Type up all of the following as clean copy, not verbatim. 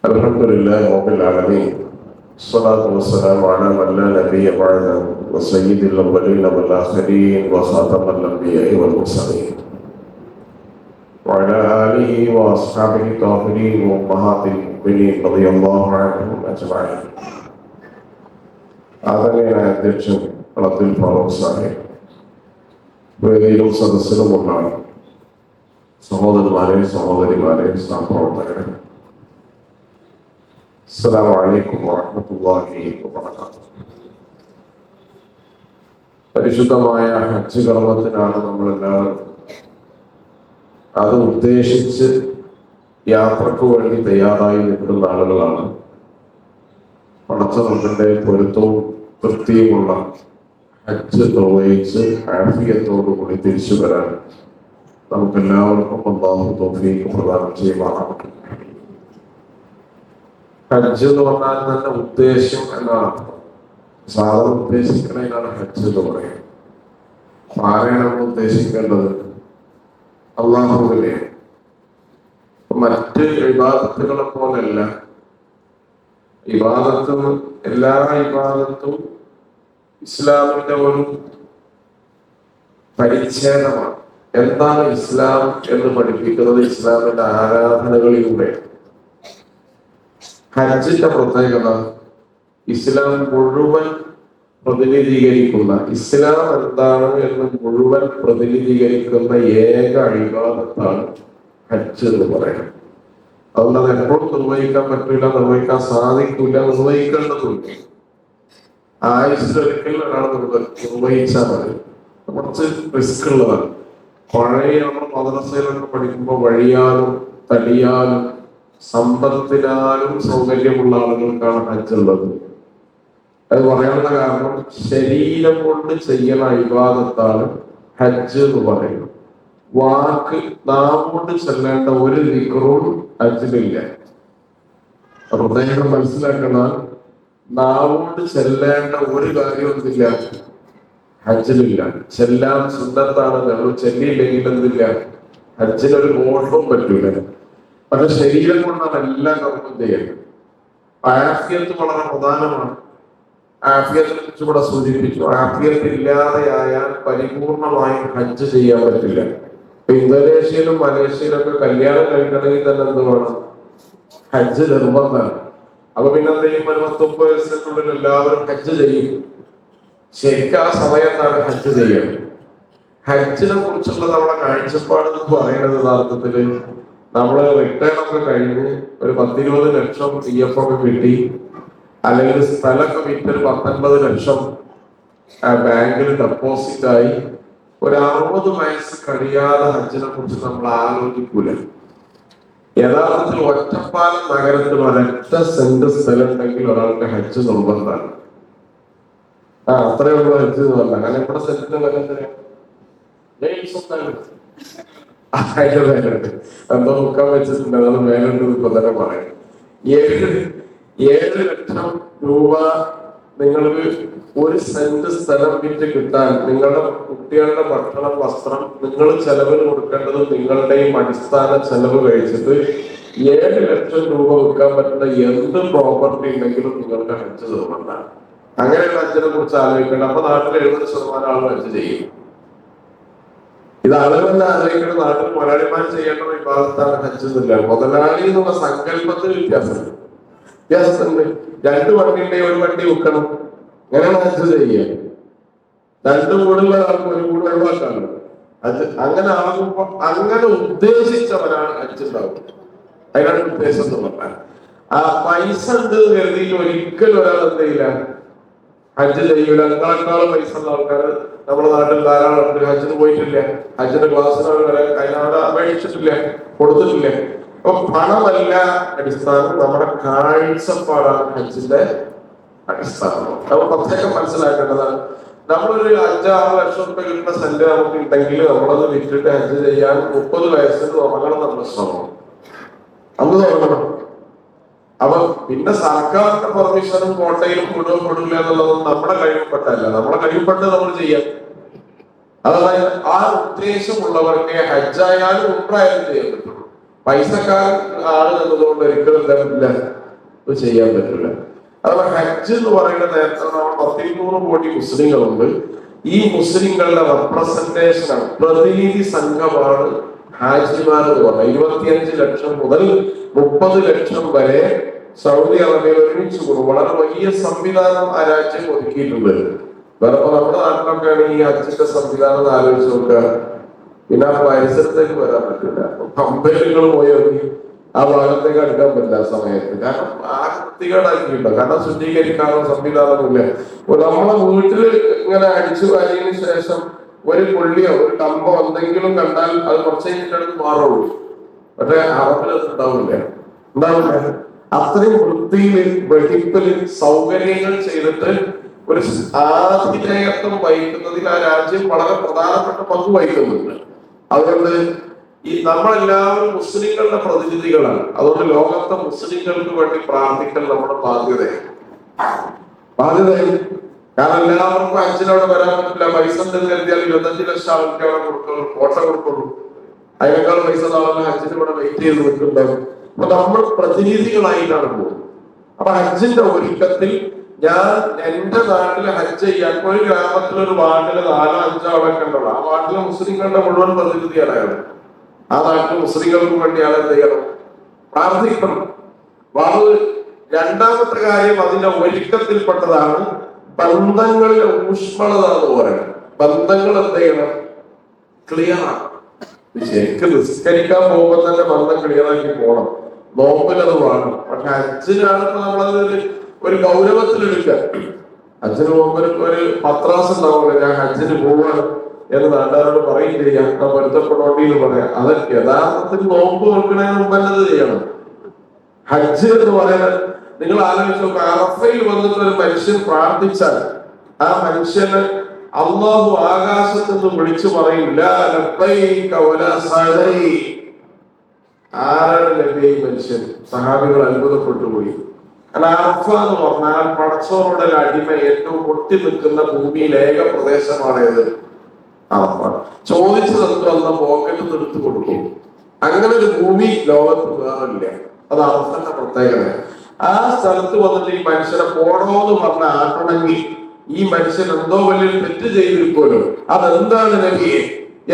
الحمد لله رب العالمين. الصلاة والسلام على من لا نبي بعده وسيد الأولين والآخرين وخاتم الأنبياء والمرسلين وعلى آله وأصحابه الطاهرين وأمهات المؤمنين رضي الله عنهم أجمعين. ആദരണീയനായ അധ്യക്ഷൻ അബ്ദുൽ ഫാറൂഖ് സാഹിബ്, വേദിയിലും സദസ്സിലുമുള്ള സഹോദരന്മാരെ, സഹോദരിമാരെ, സഹപ്രവർത്തകരെ, അസ്സലാമു അലൈക്കും വറഹ്മത്തുള്ളാഹി വബറകാതുഹു. പരിശുദ്ധമായ ഹജ്ജ് കർമ്മത്തിനാണ് നമ്മളെല്ലാവരും അത് ഉദ്ദേശിച്ച് യാത്രക്ക് വേണ്ടി തയ്യാറായി നിൽക്കുന്ന ആളുകളാണ്. പടച്ചവന്റെ പൊരുത്തവും തൃപ്തിയുമുള്ള ഹജ്ജ് നിർവഹിച്ച് ആഫിയത്തോടുകൂടി തിരിച്ചു വരാൻ നമുക്കെല്ലാവർക്കും അല്ലാഹു തൗഫീഖ് പ്രദാനം ചെയ്യുമാറാകട്ടെ. ഹജ്ജ് എന്ന് പറഞ്ഞാൽ തന്നെ ഉദ്ദേശം എന്നാണ്. സാധാരണ ഉദ്ദേശിക്കുന്നതിനാണ് ഹജ്ജ് എന്ന് പറയുന്നത്. ആരെയാണ് നമ്മൾ ഉദ്ദേശിക്കേണ്ടത്? അള്ളാഹുവിനെ. മറ്റ് ഇബാദത്തുകളെ പോലെയല്ല. ഇബാദത്തും എല്ലാ ഇബാദത്തും ഇസ്ലാമിന്റെ ഒരു പരിച്ഛേദമാണ്. എന്താണ് ഇസ്ലാം എന്ന് പഠിപ്പിക്കുന്നത്? ഇസ്ലാമിന്റെ ആരാധനകളിലൂടെ. ഹജ്ജിന്റെ പ്രത്യേകത ഇസ്ലാം മുഴുവൻ പ്രതിനിധീകരിക്കുന്ന, ഇസ്ലാം എന്താണ് എന്ന് മുഴുവൻ പ്രതിനിധീകരിക്കുന്ന ഏക ഇബാദത്താണ് ഹജ്ജ് എന്ന് പറയുന്നത്. അതുകൊണ്ട് അത് എപ്പോഴും നിർവഹിക്കാൻ പറ്റില്ല, നിർവഹിക്കാൻ സാധിക്കില്ല, നിർവഹിക്കേണ്ടതുണ്ട്. ആയുസ്സിലൊരിക്കൽ ഒരാൾ നിർവഹിച്ചാൽ മതി. കുറച്ച് റിസ്ക് ഉള്ളതാണ്. പഴയ നമ്മൾ മദ്രസയിലൊക്കെ പഠിക്കുമ്പോൾ വഴിയാലും തടിയാലും സമ്പത്തിനാലും സൗകര്യമുള്ള ആളുകൾക്കാണ് ഹജ്ജ് ഉള്ളത്. അത് പറയാനുള്ള കാരണം ശരീരം കൊണ്ട് ചെയ്യുന്ന ഇബാദത്താണ് ഹജ്ജ് എന്ന് പറയുന്നത്. വാക്ക് നാം കൊണ്ട് ചെല്ലേണ്ട ഒരു ദിക്റും ഹജ്ജിലില്ല. പ്രത്യേകം മനസ്സിലാക്കണ, നാവുകൊണ്ട് ചെല്ലേണ്ട ഒരു കാര്യമൊന്നുമില്ല ഹജ്ജിലില്ല. ചെല്ലാൻ സുന്നത്താണ്. നമ്മൾ ചെല്ലിയില്ലെങ്കിൽ എന്തില്ല, ഹജ്ജിനൊരു മോഷവും പറ്റൂല. പക്ഷെ ശരീരം കൊണ്ടാണ് എല്ലാ കർമ്മം ചെയ്യുന്നത്. ആഫിയത്ത് വളരെ പ്രധാനമാണ്. ആഫിയത്തിനെ കുറിച്ച് ഇവിടെ സൂചിപ്പിച്ചു. ആഫിയത്ത് ഇല്ലാതെയായാൽ പരിപൂർണമായും ഹജ്ജ് ചെയ്യാൻ പറ്റില്ല. ഇന്തോനേഷ്യയിലും മലേഷ്യയിലൊക്കെ കല്യാണം കഴിക്കണമെങ്കിൽ തന്നെ എന്ത് വേണം? ഹജ്ജ് നിർബന്ധമാണ്. അപ്പൊ പിന്നെ എന്തെങ്കിലും 29 വയസ്സിനുള്ളിൽ എല്ലാവരും ഹജ്ജ് ചെയ്യും. ശരിക്കും ആ സമയത്താണ് ഹജ്ജ് ചെയ്യുന്നത്. ഹജ്ജിനെ കുറിച്ചുള്ള നമ്മുടെ കാഴ്ചപ്പാട് എന്ന് പറയുന്നത് യഥാർത്ഥത്തില് നമ്മള് റിട്ടേൺ ഒക്കെ കഴിഞ്ഞ് ഒരു 10-20 ലക്ഷം PF ഒക്കെ കിട്ടി, അല്ലെങ്കിൽ സ്ഥലമൊക്കെ വിറ്റ് ഒരു 19 ലക്ഷം ബാങ്കിൽ ഡെപ്പോസിറ്റ് ആയി, ഒരു 60 വയസ്സ് കഴിയാതെ ഹജ്ജിനെ കുറിച്ച് നമ്മൾ ആലോചിക്കൂല. യഥാർത്ഥത്തിൽ ഒറ്റപ്പാലം നഗരത്തിൽ ഒരൊറ്റ സെന്റ് സ്ഥലം ഉണ്ടെങ്കിൽ ഒരാൾക്ക് ഹജ്ജ് നിർബന്ധമാണ്. അത്രയുള്ള ഹജ്ജ് എന്ന് പറഞ്ഞാൽ, കാരണം ഇവിടെ സെന്റിന്റെ വില എന്തിനാ? എന്തോ മുക്കാൻ വെച്ചിട്ടുണ്ട്. അത് മേലുണ്ട് ഇപ്പൊ തന്നെ പറയാം. 7 ലക്ഷം രൂപ നിങ്ങൾക്ക് ഒരു സെന്റ് സ്ഥലം വിറ്റ് കിട്ടാൻ നിങ്ങളുടെ കുട്ടികളുടെ ഭക്ഷണം, വസ്ത്രം, നിങ്ങൾ ചെലവിന് കൊടുക്കേണ്ടത് നിങ്ങളുടെയും അടിസ്ഥാന ചെലവ് കഴിച്ചിട്ട് 7 ലക്ഷം രൂപ വിൽക്കാൻ പറ്റുന്ന എന്ത് പ്രോപ്പർട്ടി ഉണ്ടെങ്കിലും നിങ്ങൾക്ക് ഹജ്ജ് നിർബന്ധമാണ്. അങ്ങനെയുള്ള ഹജ്ജിനെ കുറിച്ച് ആലോചിക്കേണ്ട. അപ്പൊ നാട്ടിൽ 70% ആളുകൾ ഹജ്ജ് ചെയ്യും. ഇത് ആളുകളെന്നെ ആലോചിക്കേണ്ട. നാട്ടിൽ മുതലാളിമാർ ചെയ്യേണ്ട വിഭാഗത്താണ് ഹജ്ജ് എന്നില്ല. മുതലാളി എന്നുള്ള സങ്കല്പത്തിൽ വ്യത്യാസമുണ്ട്. 2 വണ്ടിയുടെ ഒരു വണ്ടി വിൽക്കണം, അങ്ങനെയാണ് ഹജ്ജ് ചെയ്യുക. 2 കൂടുള്ള ആൾക്ക് ഒരു കൂടെ ഒഴിവാക്കാണ് ഹജ്ജ്. അങ്ങനെ ആകുമ്പോ അങ്ങനെ ഉദ്ദേശിച്ചവരാണ് ഹജ്ജ് ഉണ്ടാവുക. അതിനാണ് ഉദ്ദേശം എന്ന് പറഞ്ഞാൽ. ആ പൈസ ഉണ്ട് കരുതിയിട്ട് ഒരിക്കലും ഒരാൾ എന്ത് ചെയ്യില്ല, ഹജ്ജ് ചെയ്യൂല. നിങ്ങളെക്കാളും പൈസ ഉള്ള ആൾക്കാർ നമ്മുടെ നാട്ടിൽ ധാരാളം ഉണ്ട്. ഹജ്ജിന് പോയിട്ടില്ല, ഹജ്ജിന്റെ ക്ലാസ്സിന് അതിനവിടെ അപേക്ഷിച്ചിട്ടില്ല, കൊടുത്തിട്ടില്ല. അപ്പൊ പണമല്ല അടിസ്ഥാനം, നമ്മുടെ കാഴ്ചപ്പാടാണ് ഹജ്ജിന്റെ അടിസ്ഥാനം. നമ്മൾ പ്രത്യേകം മനസ്സിലാക്കേണ്ടതാണ്. നമ്മളൊരു 5-6 ലക്ഷം രൂപ കിട്ടുന്ന സെന്റ് നമുക്ക് ഉണ്ടെങ്കിൽ നമ്മളത് വിറ്റിട്ട് ഹജ്ജ് ചെയ്യാൻ 30 വയസ്സിന് തുടങ്ങണം നമ്മുടെ ശ്രമം. അന്ന് തുടങ്ങണം. അപ്പൊ പിന്നെ സർക്കാരിന്റെ പെർമിഷനും കോട്ടയിലും പെടില്ല എന്നുള്ളതും നമ്മുടെ കഴിവപ്പെട്ടല്ല. നമ്മുടെ കഴിവപ്പെട്ട് നമ്മൾ ചെയ്യാം. അതായത് ആ ഉദ്ദേശമുള്ളവർക്ക് ഹജ്ജായാലും ഉംറയാലും ചെയ്യാൻ പറ്റുള്ളൂ. പൈസക്കാരൻ ആണ് എന്നതുകൊണ്ട് ഒരിക്കലും എന്താ പറ്റില്ല, ഇത് ചെയ്യാൻ പറ്റില്ല. അതുപോലെ ഹജ്ജ് എന്ന് പറയുന്ന നേരത്തെ 13 കോടി മുസ്ലിങ്ങളുണ്ട്. ഈ മുസ്ലിങ്ങളുടെ റെപ്രസെന്റേഷൻ ആണ്, പ്രതിനിധി സംഘമാണ് ഹാജിമാർ എന്ന് പറഞ്ഞാൽ. 25 ലക്ഷം മുതൽ 30 ലക്ഷം വരെ സൗദി അറേബ്യയിൽ ഒരുമിച്ച് കൂടും. വളരെ വലിയ സംവിധാനം ആ രാജ്യം ഒതുക്കിയിട്ടുണ്ട്. വേറെ നമ്മുടെ നാട്ടിലൊക്കെ ആണെങ്കിൽ ഈ ഹജ്ജിന്റെ സംവിധാനം ആലോചിച്ച് നോക്കുക, പിന്നെ ആ പരിസരത്തേക്ക് വരാൻ പറ്റില്ല. കമ്പനികൾ പോയി നോക്കി ആ ഭാഗത്തേക്ക് അടുക്കാൻ പറ്റില്ല ആ സമയത്ത്. കാരണം ആ വൃത്തികേടാക്കിയിട്ടുണ്ട്. കാരണം ശുദ്ധീകരിക്കാനുള്ള സംവിധാനമില്ല. നമ്മളെ വീട്ടില് ഇങ്ങനെ അടിച്ചു വാരിയതിനു ശേഷം ഒരു പുള്ളിയോ ഒരു കമ്പോ എന്തെങ്കിലും കണ്ടാൽ അത് കുറച്ച് കഴിഞ്ഞിട്ട് മാറുള്ളൂ. പക്ഷെ അറബിലത് ഉണ്ടാവില്ല. അത്രയും വൃത്തിയില് വെടിപ്പില് സൗകര്യങ്ങൾ ചെയ്തിട്ട് ഒരു ആതിഥേയത്വം വഹിക്കുന്നതിൽ ആ രാജ്യം വളരെ പ്രധാനപ്പെട്ട പങ്ക് വഹിക്കുന്നുണ്ട്. അതുകൊണ്ട് ഈ നമ്മളെല്ലാവരും മുസ്ലിങ്ങളുടെ പ്രതിനിധികളാണ്. അതുകൊണ്ട് ലോകത്തെ മുസ്ലിങ്ങൾക്ക് വേണ്ടി പ്രാർത്ഥിക്കൽ നമ്മുടെ ബാധ്യതയാണ്. കാരണം എല്ലാവർക്കും ഹജ്ജിനവിടെ വരാൻ പറ്റില്ല. പൈസ ഉണ്ടെന്ന് കരുതിയാൽ 25 ലക്ഷം ആൾക്ക് അവിടെ കൊടുക്കുള്ളൂ, ഫോട്ടോ കൊടുക്കുള്ളൂ. അതിനേക്കാൾ പൈസ നാളെ ഹജ്ജിന് ഇവിടെ വെയിറ്റ് ചെയ്ത് നിൽക്കുന്നുണ്ടാവും. അപ്പൊ നമ്മൾ പ്രതിനിധികളായിട്ടാണ് പോകുന്നത്. അപ്പൊ ഹജ്ജിന്റെ ഒരുക്കത്തിൽ ഞാൻ എന്റെ നാട്ടില് ഹജ്ജ് ചെയ്യാൻ ഒരു ഗ്രാമത്തിലൊരു വാർഡില് 4-5 ആളൊക്കെ ഉണ്ടല്ലോ. ആ വാർഡിലെ മുസ്ലിങ്ങളുടെ മുഴുവൻ പ്രതിനിധിയാണ് അയാൾ. ആ നാട്ടിൽ മുസ്ലിങ്ങൾക്ക് വേണ്ടി അയാൾ എന്ത് ചെയ്യണം? പ്രാർത്ഥിക്കണം. അത് രണ്ടാമത്തെ കാര്യം അതിന്റെ ഒരുക്കത്തിൽപ്പെട്ടതാണ് ബന്ധങ്ങളിലെ ഊഷ്മളത എന്ന് പറയുന്നത്. ബന്ധങ്ങൾ എന്ത് ചെയ്യണം? ക്ലിയർ ആണ്. ശരിക്കും നിസ്കരിക്കാൻ പോകുമ്പോൾ തന്നെ ബന്ധം ക്ലിയർ ആക്കി പോകണം. നോമ്പിലത് വേണം. പക്ഷെ ഹജ്ജിനാണ് ഇപ്പൊ നമ്മളത് ഒരു ഗൗരവത്തിലെടുക്കുക. ഹജ്ജിന് പോകുമ്പോൾ ഒരു പത്രാസ് ഉണ്ടാവുമല്ലോ, ഞാൻ ഹജ്ജിന് പോവാണ് എന്ന് നാട്ടുകാരോട് പറയും ചെയ്യാം, പൊരുത്തപ്പെടോണ്ടി എന്ന് പറയാം. അതൊക്കെ യഥാർത്ഥത്തിൽ നോമ്പ് നോക്കുന്നതിന് മുമ്പ് എന്നത് ചെയ്യണം. ഹജ്ജ് എന്ന് പറയുന്നത് നിങ്ങൾ ആലോചിച്ച് നോക്കുക. അറഫയിൽ വന്നിട്ട് ഒരു മനുഷ്യൻ പ്രാർത്ഥിച്ചാൽ ആ മനുഷ്യന് അല്ലാഹു ആകാശത്ത് നിന്ന് വിളിച്ചു പറയില്ല, ആരാണ് നബി മനുഷ്യൻ? സഹാബികൾ അത്ഭുതപ്പെട്ടു പോയി. കാരണം അറഫ എന്ന് പറഞ്ഞാൽ പടച്ചോറുടെ അടിമ ഏറ്റവും പൊട്ടി നിൽക്കുന്ന ഭൂമിയിൽ ഏക പ്രദേശമാണേത് അറഫ. ചോദിച്ചു തന്ന പോക്കറ്റിൽ എടുത്തു കൊടുക്കും. അങ്ങനെ ഒരു ഭൂമി ലോകത്ത് വേറില്ല. അത് അറഫന്റെ പ്രത്യേകത. ആ സ്ഥലത്ത് വന്നിട്ട് ഈ മനുഷ്യനെ പോണോന്ന് പറഞ്ഞ ആട്ടണമെങ്കിൽ ഈ മനുഷ്യൻ എന്തോ വലിയൊരു തെറ്റ് ചെയ്തിരിക്കുമല്ലോ. അതെന്താണ് നബിയെ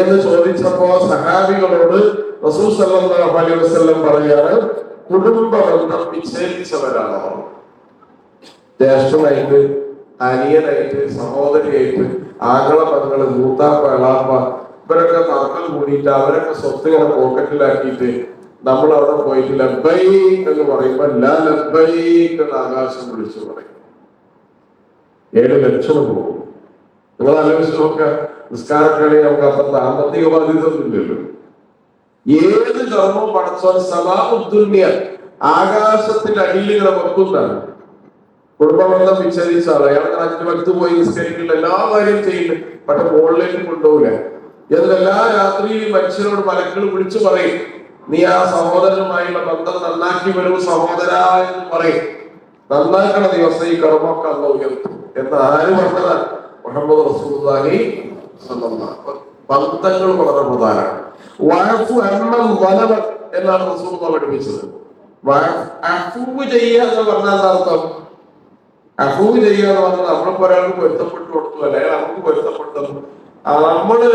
എന്ന് ചോദിച്ചപ്പോ സഹാബികളോട് റസൂൽ സല്ലല്ലാഹു അലൈഹി വസല്ലം പറയാണ്, കുടുംബ ബന്ധം വിച്ഛേദിച്ചവരാണോ? ജ്യേഷ്ഠനായിട്ട്, അനിയനായിട്ട്, സഹോദരിയായിട്ട്, ആങ്ങള പെങ്ങള്, മൂത്താപ്പ, എളാപ്പ ഇവരൊക്കെ തർക്കം കൂടിയിട്ട് അവരൊക്കെ സ്വത്ത് ഇങ്ങനെ പോക്കറ്റിലാക്കിയിട്ട് നമ്മൾ അവിടെ പോയിട്ട് ലബ്ബൈക്ക് എന്ന് പറയുമ്പോ ലാ ലബ്ബൈക്ക് എന്ന് ആകാശം വിളിച്ചു പറയും. 7 ലക്ഷം പോകും. നിങ്ങൾ ആലോചിച്ച് നോക്കുക. നിസ്കാരക്കളി നമുക്ക് അത്ര സാമ്പത്തിക ബാധ്യത ഒന്നുമില്ലല്ലോ. ഏത് കർമ്മവും പടച്ചോൻ സമാഉദ്ദുനിയ ആകാശത്തിന്റെ അടിയിൽ ഇങ്ങനെ വെക്കുന്നതാണ്. കുടുംബബന്ധം വിച്ഛേദിച്ച ആള് അയാൾ 5 വക്ത് പോയി നിസ്കരിക്കില്ല, എല്ലാ കാര്യം ചെയ്യുന്നുണ്ട്, പക്ഷെ മുകളിലേക്ക് കൊണ്ടുപോകില്ല. എന്നിട്ട് എല്ലാ രാത്രിയിലും മനുഷ്യരോട് മലക്കൾ വിളിച്ചു പറയും, നീ ആ സഹോദരനുമായുള്ള ബന്ധം നന്നാക്കി വരൂ സഹോദര എന്ന് പറയും. നന്നാക്കണ ദിവസം ഈ കർമ്മമൊക്കെ അല്ല ഉയർത്തും എന്ന് ആര് പറഞ്ഞതാണ്? മുഹമ്മദ് റസൂലുള്ളാഹി സ്വല്ലല്ലാഹു അലൈഹി വസല്ലം. ബന്ധങ്ങൾ വളരെ പ്രധാനമാണ്. വഅഫു അമ്മൻ വലമ എന്നാണ് റസൂലുള്ളാഹി പഠിപ്പിച്ചത്. അഫൂ ചെയ്യുക എന്ന് പറഞ്ഞാൽ അർത്ഥം, അഫൂ ചെയ്യുക എന്ന് പറഞ്ഞാൽ നമ്മളിപ്പോ ഒരാൾക്ക് പൊരുത്തപ്പെട്ടു കൊടുത്തു, അല്ലെങ്കിൽ നമുക്ക് പൊരുത്തപ്പെട്ടത്. നമ്മള്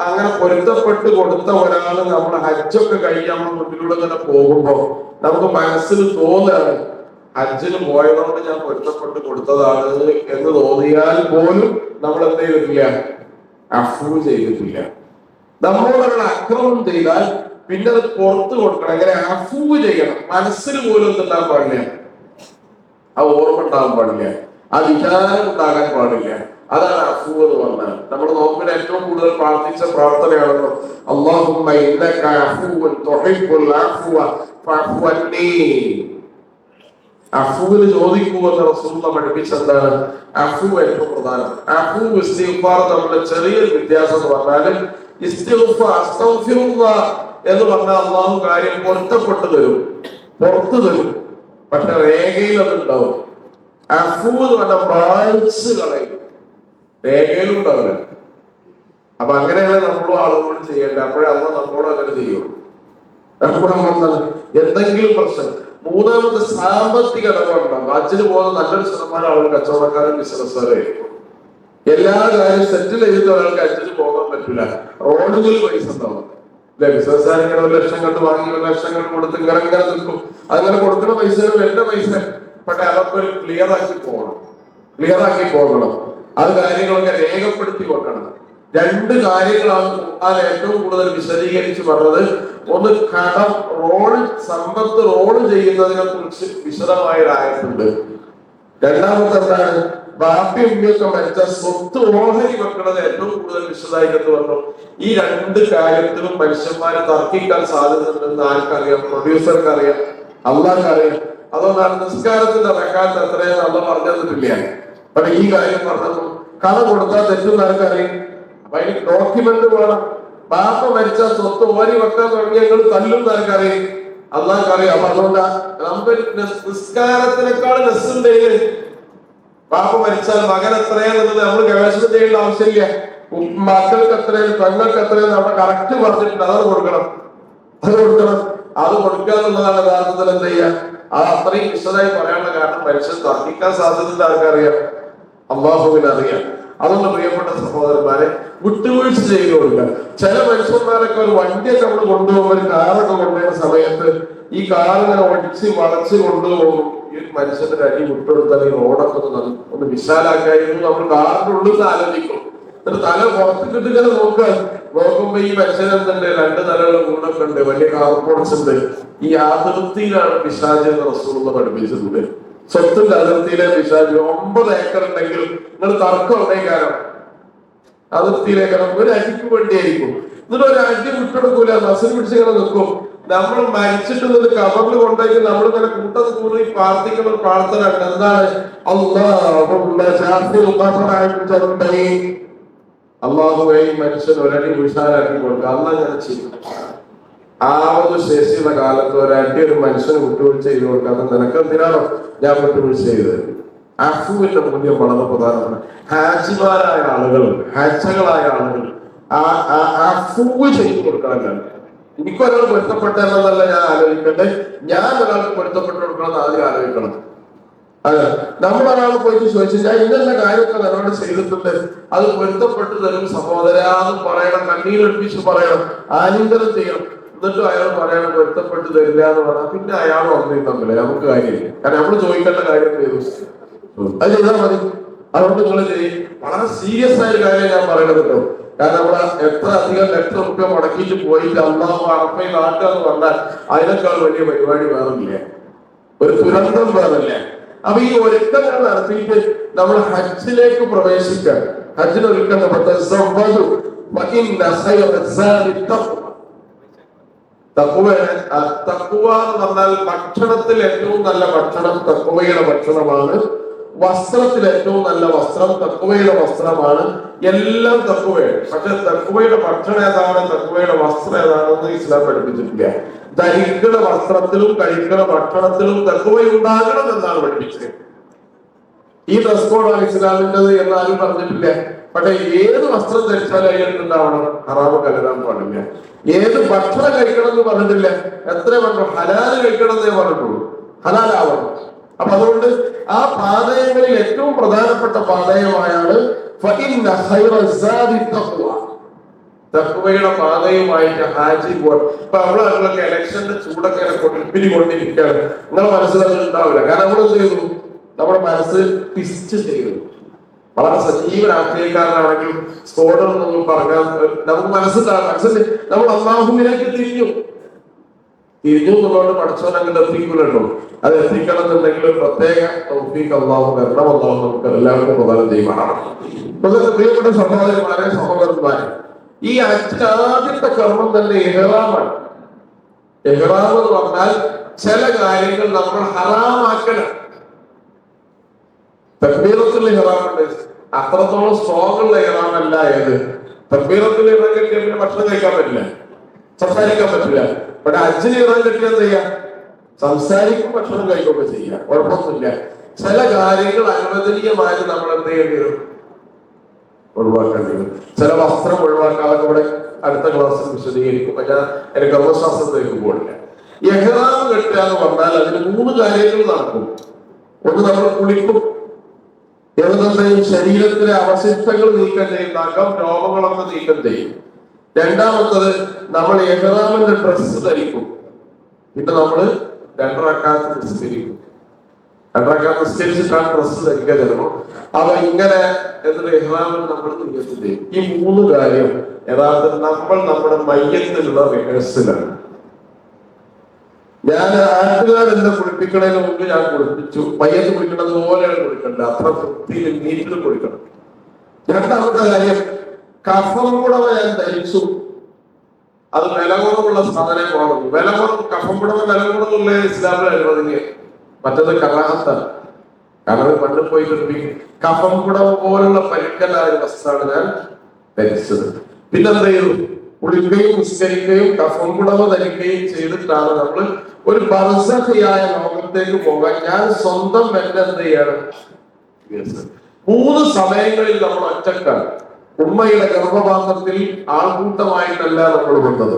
അങ്ങനെ പൊരുത്തപ്പെട്ട് കൊടുത്ത ഒരാള് നമ്മുടെ ഹജ്ജൊക്കെ കഴിഞ്ഞ് നമ്മുടെ മുന്നിലൂടെ തന്നെ പോകുമ്പോ നമുക്ക് മനസ്സിൽ തോന്നുകയാണ്, ഹജ്ജിന് പോയതുകൊണ്ട് ഞാൻ പൊരുത്തപ്പെട്ട് കൊടുത്തതാണ് എന്ന് തോന്നിയാൽ പോലും നമ്മൾ എന്ത് ചെയ്തിട്ടില്ല? അഫൂ ചെയ്തിട്ടില്ല. നമ്മളൊരാൾ അക്രമം ചെയ്താൽ പിന്നെ അത് പുറത്തു കൊടുക്കണം. അങ്ങനെ അഫൂ ചെയ്യണം. മനസ്സിൽ പോലും എന്തുണ്ടാകാൻ പാടില്ല, ആ ഓർമ്മ ഉണ്ടാകാൻ പാടില്ല, ആ വിചാരം ഉണ്ടാകാൻ പാടില്ല. അതാണ് അഫൂ എന്ന് പറഞ്ഞാൽ. നമ്മൾ നോമ്പിന് ഏറ്റവും കൂടുതൽ പ്രാർത്ഥിച്ച പ്രാർത്ഥനയാണല്ലോ, അല്ലാഹുമ്മ ഇന്നക അഫൂവൻ തുഹിബ്ബുൽ അഫ്വ ഫഅഫു അന്നീ. അഫൂവിന് ചോദിക്കുമെന്ന് റസൂലുള്ളാഹി പഠിപ്പിച്ചെന്താണ്? അഫൂ ഏറ്റവും പ്രധാനം. അഫൂ ഇസ്തിഗ്ഫാർ തമ്മിലുള്ള ചെറിയൊരു വ്യത്യാസം എന്ന് പറഞ്ഞാൽ, ഇസ്തിഗ്ഫാർ അസ്തഗ്ഫിറുല്ലാഹ് എന്ന് പറഞ്ഞാൽ അല്ലാഹു കാര്യം പൊരുത്തപ്പെട്ടു തരും, പുറത്തു തരും, പക്ഷെ രേഖയിൽ അതുണ്ടാവും. അഫൂ എന്ന് പറഞ്ഞാൽ മായ്ച്ച് കളയും, രേഖയിലും ഉണ്ടാവില്ല. അപ്പൊ അങ്ങനെയാണ് നമ്മളും ആളുകളോട് ചെയ്യേണ്ടത്. അപ്പോഴേ അള്ളാഹ് നമ്മളോട് അങ്ങനെ ചെയ്യുള്ളൂ. എന്തെങ്കിലും പ്രശ്നം. മൂന്നാമത് സാമ്പത്തിക ഇടപാടുണ്ടാകും. ഹജ്ജിന് പോകുന്ന നല്ലൊരു ശതമാനം ആളുകൾ കച്ചവടക്കാരും ബിസിനസ്സുകാരായിരിക്കും. എല്ലാ കാര്യം സെറ്റിൽ ചെയ്ത ഒരാൾക്ക് ഹജ്ജിന് പോകാൻ പറ്റില്ല. റോഡുകളിൽ പൈസ ഉണ്ടാവും അല്ലെ? ബിസിനസ്സുകാർ ഇങ്ങനെ 1 ലക്ഷം കണ്ട് വാങ്ങി 1 ലക്ഷം കണ്ട് കൊടുത്ത് ഇങ്ങനെ നിൽക്കും. അങ്ങനെ കൊടുക്കുന്ന പൈസ എന്റെ പൈസ, പക്ഷെ അതൊക്കെ ഒരു ക്ലിയർ ആക്കി പോകണം. അത് കാര്യങ്ങളൊക്കെ രേഖപ്പെടുത്തി വെക്കണം. 2 കാര്യങ്ങളാണ് ഖുർആൻ ഏറ്റവും കൂടുതൽ വിശദീകരിച്ച് പറഞ്ഞത്. ഒന്ന്, കടം സമ്പത്ത് റോൾ ചെയ്യുന്നതിനെ കുറിച്ച് വിശദമായ ആയത്തുണ്ട്. രണ്ടാമത്തെ എന്താണ്? ബാപ്പി ഉമ്മിയൊക്കെ മരിച്ച സ്വത്ത് ഓഹരി വെക്കുന്നത് ഏറ്റവും കൂടുതൽ വിശദമായിട്ട് പറഞ്ഞു. ഈ 2 കാര്യത്തിലും മനുഷ്യന്മാരെ തർക്കിക്കാൻ സാധ്യതയുണ്ടെന്ന് ആർക്കറിയാം? പ്രൊഡ്യൂസർക്ക് അറിയാം, അള്ളാഹ്ക്ക് അറിയാം. അതുകൊണ്ടാണ് നിസ്കാരത്തിന്റെ റക്കാത്ത് എത്രയെന്ന് അള്ള പറഞ്ഞു തന്നിട്ടില്ല. പക്ഷെ ഈ കാര്യം പറഞ്ഞു, കട കൊടുത്താൽ തെറ്റുന്ന ആർക്കറിയാം? അപ്പൊ അതിന് ഡോക്യുമെന്റ് വേണം. ബാപ്പ മരിച്ച സ്വത്ത് ഓരി വെക്കാൻ തുടങ്ങിയ തല്ലും ആർക്കറിയാം? അള്ളാഹ്ക്കറിയാം. അപ്പൊ അതുകൊണ്ടാ നമുക്ക് നിസ്കാരത്തിനേക്കാൾ നെസ്സുണ്ട്. ബാപ്പ മരിച്ചാൽ മകൻ എത്രയാന്നുള്ളത് നമ്മൾ ഗവേഷണം ചെയ്യേണ്ട ആവശ്യമില്ല. മക്കൾക്ക് എത്രയും പെങ്ങൾക്ക് എത്രയും നമ്മുടെ കറക്റ്റ് പറഞ്ഞിട്ടുണ്ട്. അത് കൊടുക്കണം. അത് കൊടുക്കുക എന്നുള്ളതാണ് യഥാർത്ഥത്തിൽ എന്ത് ചെയ്യുക. അത് അത്രയും വിശദമായി പറയാനുള്ള കാരണം മനുഷ്യൻ തർക്കിക്കാൻ സാധ്യത ആർക്കറിയാം? അള്ളാഹുവിന് അറിയാം. അതുകൊണ്ട് പ്രിയപ്പെട്ട സഹോദരന്മാരെ, വിട്ടുവീഴ്ച ചെയ്തു കൊടുക്കുക. ചില മനുഷ്യന്മാരൊക്കെ ഒരു വണ്ടിയൊക്കെ നമ്മൾ കൊണ്ടുപോകുമ്പോൾ, ഒരു കാറൊക്കെ കൊണ്ടുപോകുന്ന സമയത്ത് ഈ കാറിങ്ങനെ ഒടിച്ച് വളച്ച് കൊണ്ടുപോകും. ഈ മനുഷ്യന്റെ അടി വിട്ടുകൊടുത്താൽ ഈ റോഡൊക്കെ ഒന്ന് വിശാലാക്കായിരുന്നു നമ്മൾ കാറിന്റെ ഉള്ളിൽ നിന്ന് ആലോചിക്കും. എന്നിട്ട് തല പുറത്ത് കിട്ടുക നോക്കുമ്പോ ഈ മനുഷ്യനെന്തുണ്ട്? 2 തലയുള്ള വീടൊക്കെ ഉണ്ട്, വലിയ കാർപോർട്സ് ഉണ്ട്. ഈ അതിർത്തിയിലാണ് പിശാച് എന്ന് റസൂലുള്ളാഹി പഠിപ്പിച്ചിട്ടുണ്ട്. സ്വത്തിന്റെ അതിർത്തിയിലെ പിശാച്. 9 ഏക്കർ ഉണ്ടെങ്കിൽ നിങ്ങൾ തർക്കം എവിടേക്കാരം? അതിർത്തിയിലേക്കാരം. ഒരു അടിക്ക് വേണ്ടിയായിരിക്കും. എന്നിട്ട് ഒരു അടി വിട്ടെടുക്കൂല, മസിൽ പിടിച്ചിങ്ങനെ നിൽക്കും. നമ്മൾ മരിച്ചിട്ടുള്ളത് കബറിൽ കൊണ്ടേക്ക് നമ്മളിങ്ങനെ കൂട്ടത്ത് കൂടി പ്രാർത്ഥിക്കുന്ന പ്രാർത്ഥന ഉണ്ട്. എന്താണ്? അള്ളാഹുവേ മനുഷ്യൻ ഒരടി വിശാലാക്കി കൊടുക്കുക. അള്ളാഹ് ഞാൻ ചെയ്യും. ശേഷിയുള്ള കാലത്ത് ഒരടി ഒരു മനുഷ്യന് വിട്ടുവീഴ്ച ചെയ്ത് കൊടുക്കാതെ നിനക്ക് എന്തിനാണോ ഞാൻ വിട്ടുവീഴ്ച ചെയ്തത്? അഫുവിന്റെ മൂല്യം വളരെ പ്രധാനമാണ്. ഹാജിമാരായ ആളുകൾ, ഹാജകളായ ആളുകൾ അഫുവ് ചെയ്തു കൊടുക്കണം. എനിക്കൊരാൾ പൊരുത്തപ്പെട്ടെന്നല്ല ഞാൻ ആലോചിക്കട്ടെ, ഞാൻ ഒരാൾക്ക് പൊരുത്തപ്പെട്ടു കൊടുക്കണം ആദ്യം ആലോചിക്കണം. അതെ, നമ്മളൊരാൾ പോയിട്ട് ചോദിച്ചു, ഞാൻ ഇന്ന കാര്യമൊക്കെ നിന്നോട് ചെയ്തിട്ടുണ്ട്, അത് പൊരുത്തപ്പെട്ടു തരും സഹോദരാന്ന് പറയണം, കണ്ണീരൊഴിപ്പിച്ച് പറയണം, ആലിംഗനം ചെയ്യണം. എന്നിട്ടും അയാൾ പറയണം പൊരുത്തപ്പെട്ടു തരില്ല എന്ന് പറഞ്ഞാൽ പിന്നെ അയാൾ ഒന്നും തമ്മില്ല, നമുക്ക് കാര്യമില്ല. കാരണം നമ്മൾ ചോദിക്കേണ്ട കാര്യം അത് ചെയ്താൽ മതി. അതുകൊണ്ട് നിങ്ങൾ വളരെ സീരിയസ് ആയ ഒരു കാര്യം ഞാൻ പറയണത് കേട്ടോ. കാരണം നമ്മളെ എത്ര അധികം ലക്ഷം മുടക്കിയിട്ട് പോയിട്ട് അള്ളാഹു അറഫയിൽ ആക്കുക എന്ന് പറഞ്ഞാൽ അതിനേക്കാൾ വലിയ പരിപാടി വേറില്ല, ഒരു ദുരന്തം വേറില്ല. അപ്പൊ ഈ ഒരുക്കങ്ങൾ നടത്തിയിട്ട് നമ്മൾ ഹജ്ജിലേക്ക് പ്രവേശിക്കാൻ, ഹജ്ജിന് ഒരുക്കുന്ന തഖ്വ എന്ന് പറഞ്ഞാൽ ഭക്ഷണത്തിൽ ഏറ്റവും നല്ല ഭക്ഷണം തഖ്വയുടെ ഭക്ഷണമാണ്. വസ്ത്രത്തിൽ ഏറ്റവും നല്ല വസ്ത്രം തഖ്വയുടെ വസ്ത്രമാണ്. എല്ലാം തഖ്വയാണ്. പക്ഷെ തഖ്വയുടെ ഭക്ഷണം ഏതാണ്, തഖ്വയുടെ വസ്ത്രം ഏതാണെന്ന് ഇസ്ലാം പഠിപ്പിച്ചിട്ടില്ല. ധരിക്കുന്ന വസ്ത്രത്തിലും കഴിക്കുന്ന ഭക്ഷണത്തിലും തഖ്വ ഉണ്ടാകണം എന്നാണ് പഠിപ്പിച്ചത്. ഈ ഡ്രസ് കോഡാണ് ഇസ്ലാമിൻ്റെത് എന്നാരും പറഞ്ഞിട്ടില്ല. പക്ഷെ ഏത് വസ്ത്രം ധരിച്ചാലും അതിലുണ്ടാവണം, ഹറാമ് കലരാൻ പാടില്ല. ഏത് ഭക്ഷണം കഴിക്കണം എന്ന് പറഞ്ഞിട്ടില്ല. എത്ര പറഞ്ഞു? ഹലാല് കഴിക്കണം എന്നേ പറഞ്ഞിട്ടുള്ളൂ, ഹലാലാവണം. അപ്പൊ അതുകൊണ്ട് ആ പാതയങ്ങളിൽ ഏറ്റവും പ്രധാനപ്പെട്ട പാതയമായാണ് തഖ്വയുടെ പാതയുമായിട്ട് ഹാജി പോകാൻ. ഇപ്പൊ നമ്മളൊക്കെ ഇലക്ഷന്റെ ചൂടൊക്കെ പിരികൊണ്ടിരിക്കുകയാണ്. നിങ്ങളെ മനസ്സിലത് ഉണ്ടാവില്ല. കാരണം നമ്മളെന്ത് ചെയ്തു? നമ്മുടെ മനസ്സ് പിസ്റ്റ് ചെയ്തു. വളരെ സജീവ രാഷ്ട്രീയക്കാരനാണെങ്കിലും സ്ഫോടനം പറഞ്ഞാൽ നമുക്ക് മനസ്സിൽ നമ്മൾ അല്ലാഹുവിലേക്ക് തിരിഞ്ഞു എന്നുള്ളതുകൊണ്ട് പഠിച്ചവൻ അങ്ങനെ എത്തിക്കൂലല്ലോ. അത് എത്തിക്കണം എന്നുണ്ടെങ്കിൽ ഒരു പ്രത്യേക തൗഫീഖ് അല്ലാഹു തരണം. അല്ലാഹു നമുക്ക് എല്ലാവർക്കും പ്രദാനം ചെയ്യുമാറാവണം. പ്രിയപ്പെട്ട സഹോദരന്മാരെ, സഹോദരന്മാരെ, ഈ ഹജ്ജിന്റെ ആദ്യത്തെ കർമ്മം തന്നെ ഇഹ്റാമാണ്. ഇഹ്റാം എന്ന് പറഞ്ഞാൽ ചില കാര്യങ്ങൾ നമ്മൾ ഹറാമാക്കണം. തക്ബീറത്തുൽ ഇഹ്റാമുണ്ട്, അത്രത്തോളം സ്ട്രോങ് ഉള്ള ഇഹ്റാമല്ല ഏത്. തക്ബീറത്തുൽ ഇഹ്റാം കെട്ടിയ പിന്നെ ഭക്ഷണം കഴിക്കാൻ പറ്റില്ല, സംസാരിക്കാൻ പറ്റില്ല. പക്ഷെ ഹജ്ജിന് ഇഹ്റാം കെട്ടിയാൽ എന്ത് ചെയ്യാം? സംസാരിക്കും, ഭക്ഷണം കഴിക്കുകയൊക്കെ ചെയ്യാം, കുഴപ്പമൊന്നുമില്ല. ചില കാര്യങ്ങൾ അനുവദനീയമായി നമ്മൾ എന്ത് ചെയ്യേണ്ടി വരും? ഒഴിവാക്കേണ്ടി വരും. ചില വസ്ത്രം ഒഴിവാക്കാതെ ഇവിടെ അടുത്ത ക്ലാസ്സിൽ വിശദീകരിക്കും. ഞാൻ എന്റെ കർമ്മശാസ്ത്രത്തിലേക്ക് പോകില്ല. ഇഹ്റാം കെട്ടുക എന്ന് പറഞ്ഞാൽ അതിന് 3 കാര്യങ്ങൾ നടക്കും. ഒന്ന്, നമ്മൾ കുളിക്കും, ഏതെങ്കിലും ശരീരത്തിലെ അവശിഷ്ടങ്ങൾ നീക്കം ചെയ്യും, നഖം രോഗങ്ങളൊക്കെ നീക്കം ചെയ്യും. രണ്ടാമത്തത്, നമ്മൾ ഇഹ്റാമിന്റെ ഡ്രസ്സ് ധരിക്കും. പിന്നെ നമ്മള് 2 റക്അത്ത് നിസ്കരിക്കും. 2 റക്അത്ത് നിസ്കരിച്ചിട്ടാണ് ഡ്രസ്സ് ധരിക്കാൻ ചിലപ്പോ. അപ്പൊ ഇങ്ങനെ എന്നിട്ട് ഇഹ്റാമിൽ നമ്മൾ നിയ്യത്ത് ചെയ്യും. ഈ 3 കാര്യം യഥാർത്ഥത്തിൽ നമ്മൾ നമ്മുടെ മയ്യത്തിലുള്ള റിഹേഴ്സലാണ്. ഞാൻ ആറ്റുകാരെല്ലാം കുളിപ്പിക്കണതിന് മുമ്പ് ഞാൻ കുളിപ്പിച്ചു. മയ്യത്ത് കുളിക്കുന്നത് പോലെയാണ് കുളിക്കേണ്ടത്, അത്ര വൃത്തിയിൽ നീറ്റിൽ കുളിക്കണം. രണ്ടാമത്തെ കാര്യം, കഫം പുടവ ഞാൻ ധരിച്ചു. അത് വില കുറവുള്ള സാധനമാണ്. കഫം പുടവ വില കുറവുള്ള ഇസ്ലാമിൽ അനുവദിക്കുക. മറ്റത് കറാഹത്താണ്. കാരണം പണ്ട് പോയിട്ട് കഫം പുടവ പോലുള്ള പരിക്കലായ വസ്ത്രമാണ് ഞാൻ ധരിച്ചത്. പിന്നെന്ത് ചെയ്തു? കുളിക്കുകയും നിസ്കരിക്കുകയും കഫം പുടവ ധരിക്കുകയും ചെയ്തിട്ടാണ് നമ്മൾ ഒരു ബർസഖിയായ ലോകത്തേക്ക് പോകാൻ ഞാൻ സ്വന്തം എന്ത് ചെയ്യാണ്. 3 സമയങ്ങളിൽ നമ്മൾ ഒറ്റക്കാണ്. ഉമ്മയുടെ ഗർഭപാത്രത്തിൽ ആൾക്കൂട്ടമായിട്ടല്ല നമ്മൾ വന്നത്,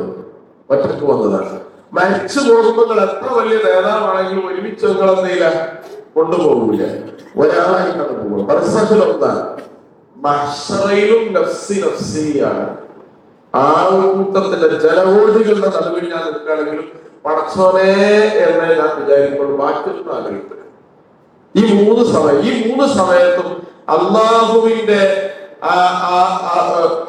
ഒറ്റക്ക് വന്നതാണ്. മരിച്ചു പോകുമ്പോൾ എത്ര വലിയ നേതാവാണെങ്കിലും ഒരുമിച്ച് നിങ്ങൾ എന്തെയില്ല കൊണ്ടുപോകില്ല, ഒരാളായിട്ടാണ് പോകുന്നത്. ബർസഖിലൊന്നാണ്. മഹ്ശറയിലും നഫ്സി നഫ്സിയാണ്. ആൾക്കൂട്ടത്തിന്റെ ജനകോടികളുടെ നടുവിൽ ഞാൻ നിൽക്കുകയാണെങ്കിലും പടച്ചോനെ എന്നെ ഞാൻ വിചാരിക്കുമ്പോൾ ബാക്കിയൊന്നും ആഗ്രഹിക്കും. ഈ 3 സമയത്തും അള്ളാഹുവിന്റെ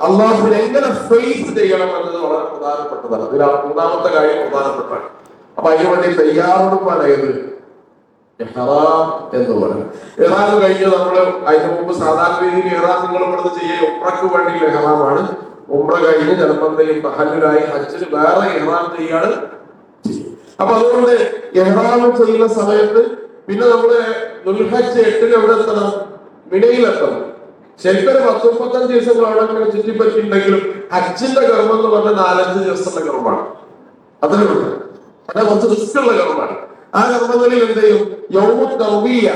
അള്ളാഹുവിനെ എങ്ങനെ ഫേസ് ചെയ്യണം എന്നത് വളരെ പ്രധാനപ്പെട്ടതാണ്. ഇതിൽ 3ാമത്തെ കാര്യം പ്രധാനപ്പെട്ടാണ്. അപ്പൊ അതിനു വേണ്ടി തയ്യാറെടുപ്പാനായത് ഇഹ്റാം എന്ന് പറയും. ഇഹ്റാം കഴിഞ്ഞ് നമ്മൾ അതിന് മുമ്പ് സാധാരണ രീതിയിൽ ഇഹ്റാം നിങ്ങൾ ഇവിടുന്ന് ചെയ്യുക ഉംറയ്ക്ക് വേണ്ടിയുള്ള ഇഹ്റാമാണ്. ഉംറ കഴിഞ്ഞ് ജലബന്ധയും തഹല്ലുലായി ഹജ്ജിന് വേറെ ഇഹ്റാം ചെയ്യാണ്. അപ്പൊ അതുകൊണ്ട് ഇഹ്റാം ചെയ്യുന്ന സമയത്ത് പിന്നെ നമ്മള് ദുൽഹജ്ജ് 8-ന് എവിടെ എത്തണം? മിനയിലെത്തണം. ശരിക്കും 10-35 ദിവസങ്ങൾ അവിടെ ഇങ്ങനെ ചുറ്റിപ്പറ്റിയിട്ടുണ്ടെങ്കിലും ഹജ്ജിന്റെ കർമ്മം എന്ന് പറഞ്ഞാൽ 4-5 ദിവസത്തെ കർമ്മമാണ്. അതിനുണ്ട് അതെ, കുറച്ച് റിസ്ക് ഉള്ള കർമ്മമാണ്. ആ കർമ്മങ്ങളിൽ എന്ത് ചെയ്യും? യൗമു തർവിയ.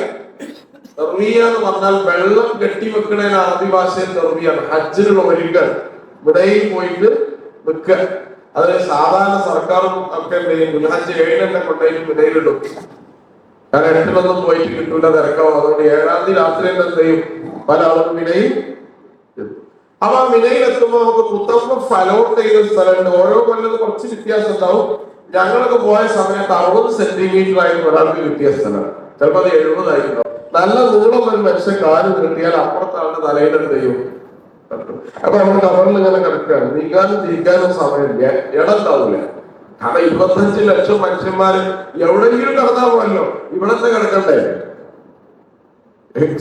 തർവിയ എന്ന് പറഞ്ഞാൽ വെള്ളം കെട്ടിവെക്കണേന് അറബി ഭാഷയിൽ തർവിയാണ്. ഹജ്ജിനുള്ള ഒരുക്കൽ മിനയിൽ പോയിട്ട് വെക്കുക. അത് സാധാരണ സർക്കാരും ഒക്കെ എന്ത് ചെയ്യും? ദുൽഹജ്ജ് 7 കൊണ്ടേലും മിനയിലിടും. കാരണം 8-നൊന്നും പോയിട്ട് കിട്ടൂല, തിരക്കാവും. അതുകൊണ്ട് 7-ാം തീയതി രാത്രി എന്ത് ചെയ്യും? പല ആളും മിനയിൽ. അപ്പൊ മിനയിൽ എത്തുമ്പോൾ നമുക്ക് മുത്തമ്മ ഫലോട്ട് ചെയ്യുന്ന സ്ഥലമുണ്ട്. ഓരോ കൊല്ലത്ത് കുറച്ച് വ്യത്യാസം ഉണ്ടാവും. ഞങ്ങളൊക്കെ പോയ സമയത്ത് 60 സെന്റിമീറ്റർ ആയിരുന്നു ഒരാൾക്ക് കിട്ടിയ സ്ഥലമാണ്. ചിലപ്പോൾ അത് 70 ആയിട്ടുണ്ടാവും. നല്ല നീളം ഒരു മനുഷ്യൻ കാല് കിട്ടിയാൽ അപ്പുറത്താണ് തലയിലെന്ത് ചെയ്യും? അപ്പൊ നമ്മൾ കവറിൽ ഇങ്ങനെ കിടക്കുകയാണ്. നീക്കാനും തിരിക്കാനും സമയമില്ല, ഇടണ്ടാവില്ല. കാരണം 25 ലക്ഷം മനുഷ്യന്മാര് എവിടെയെങ്കിലും കിടന്നാൽ പോലല്ലോ, ഇവിടത്തെ കിടക്കണ്ടേ?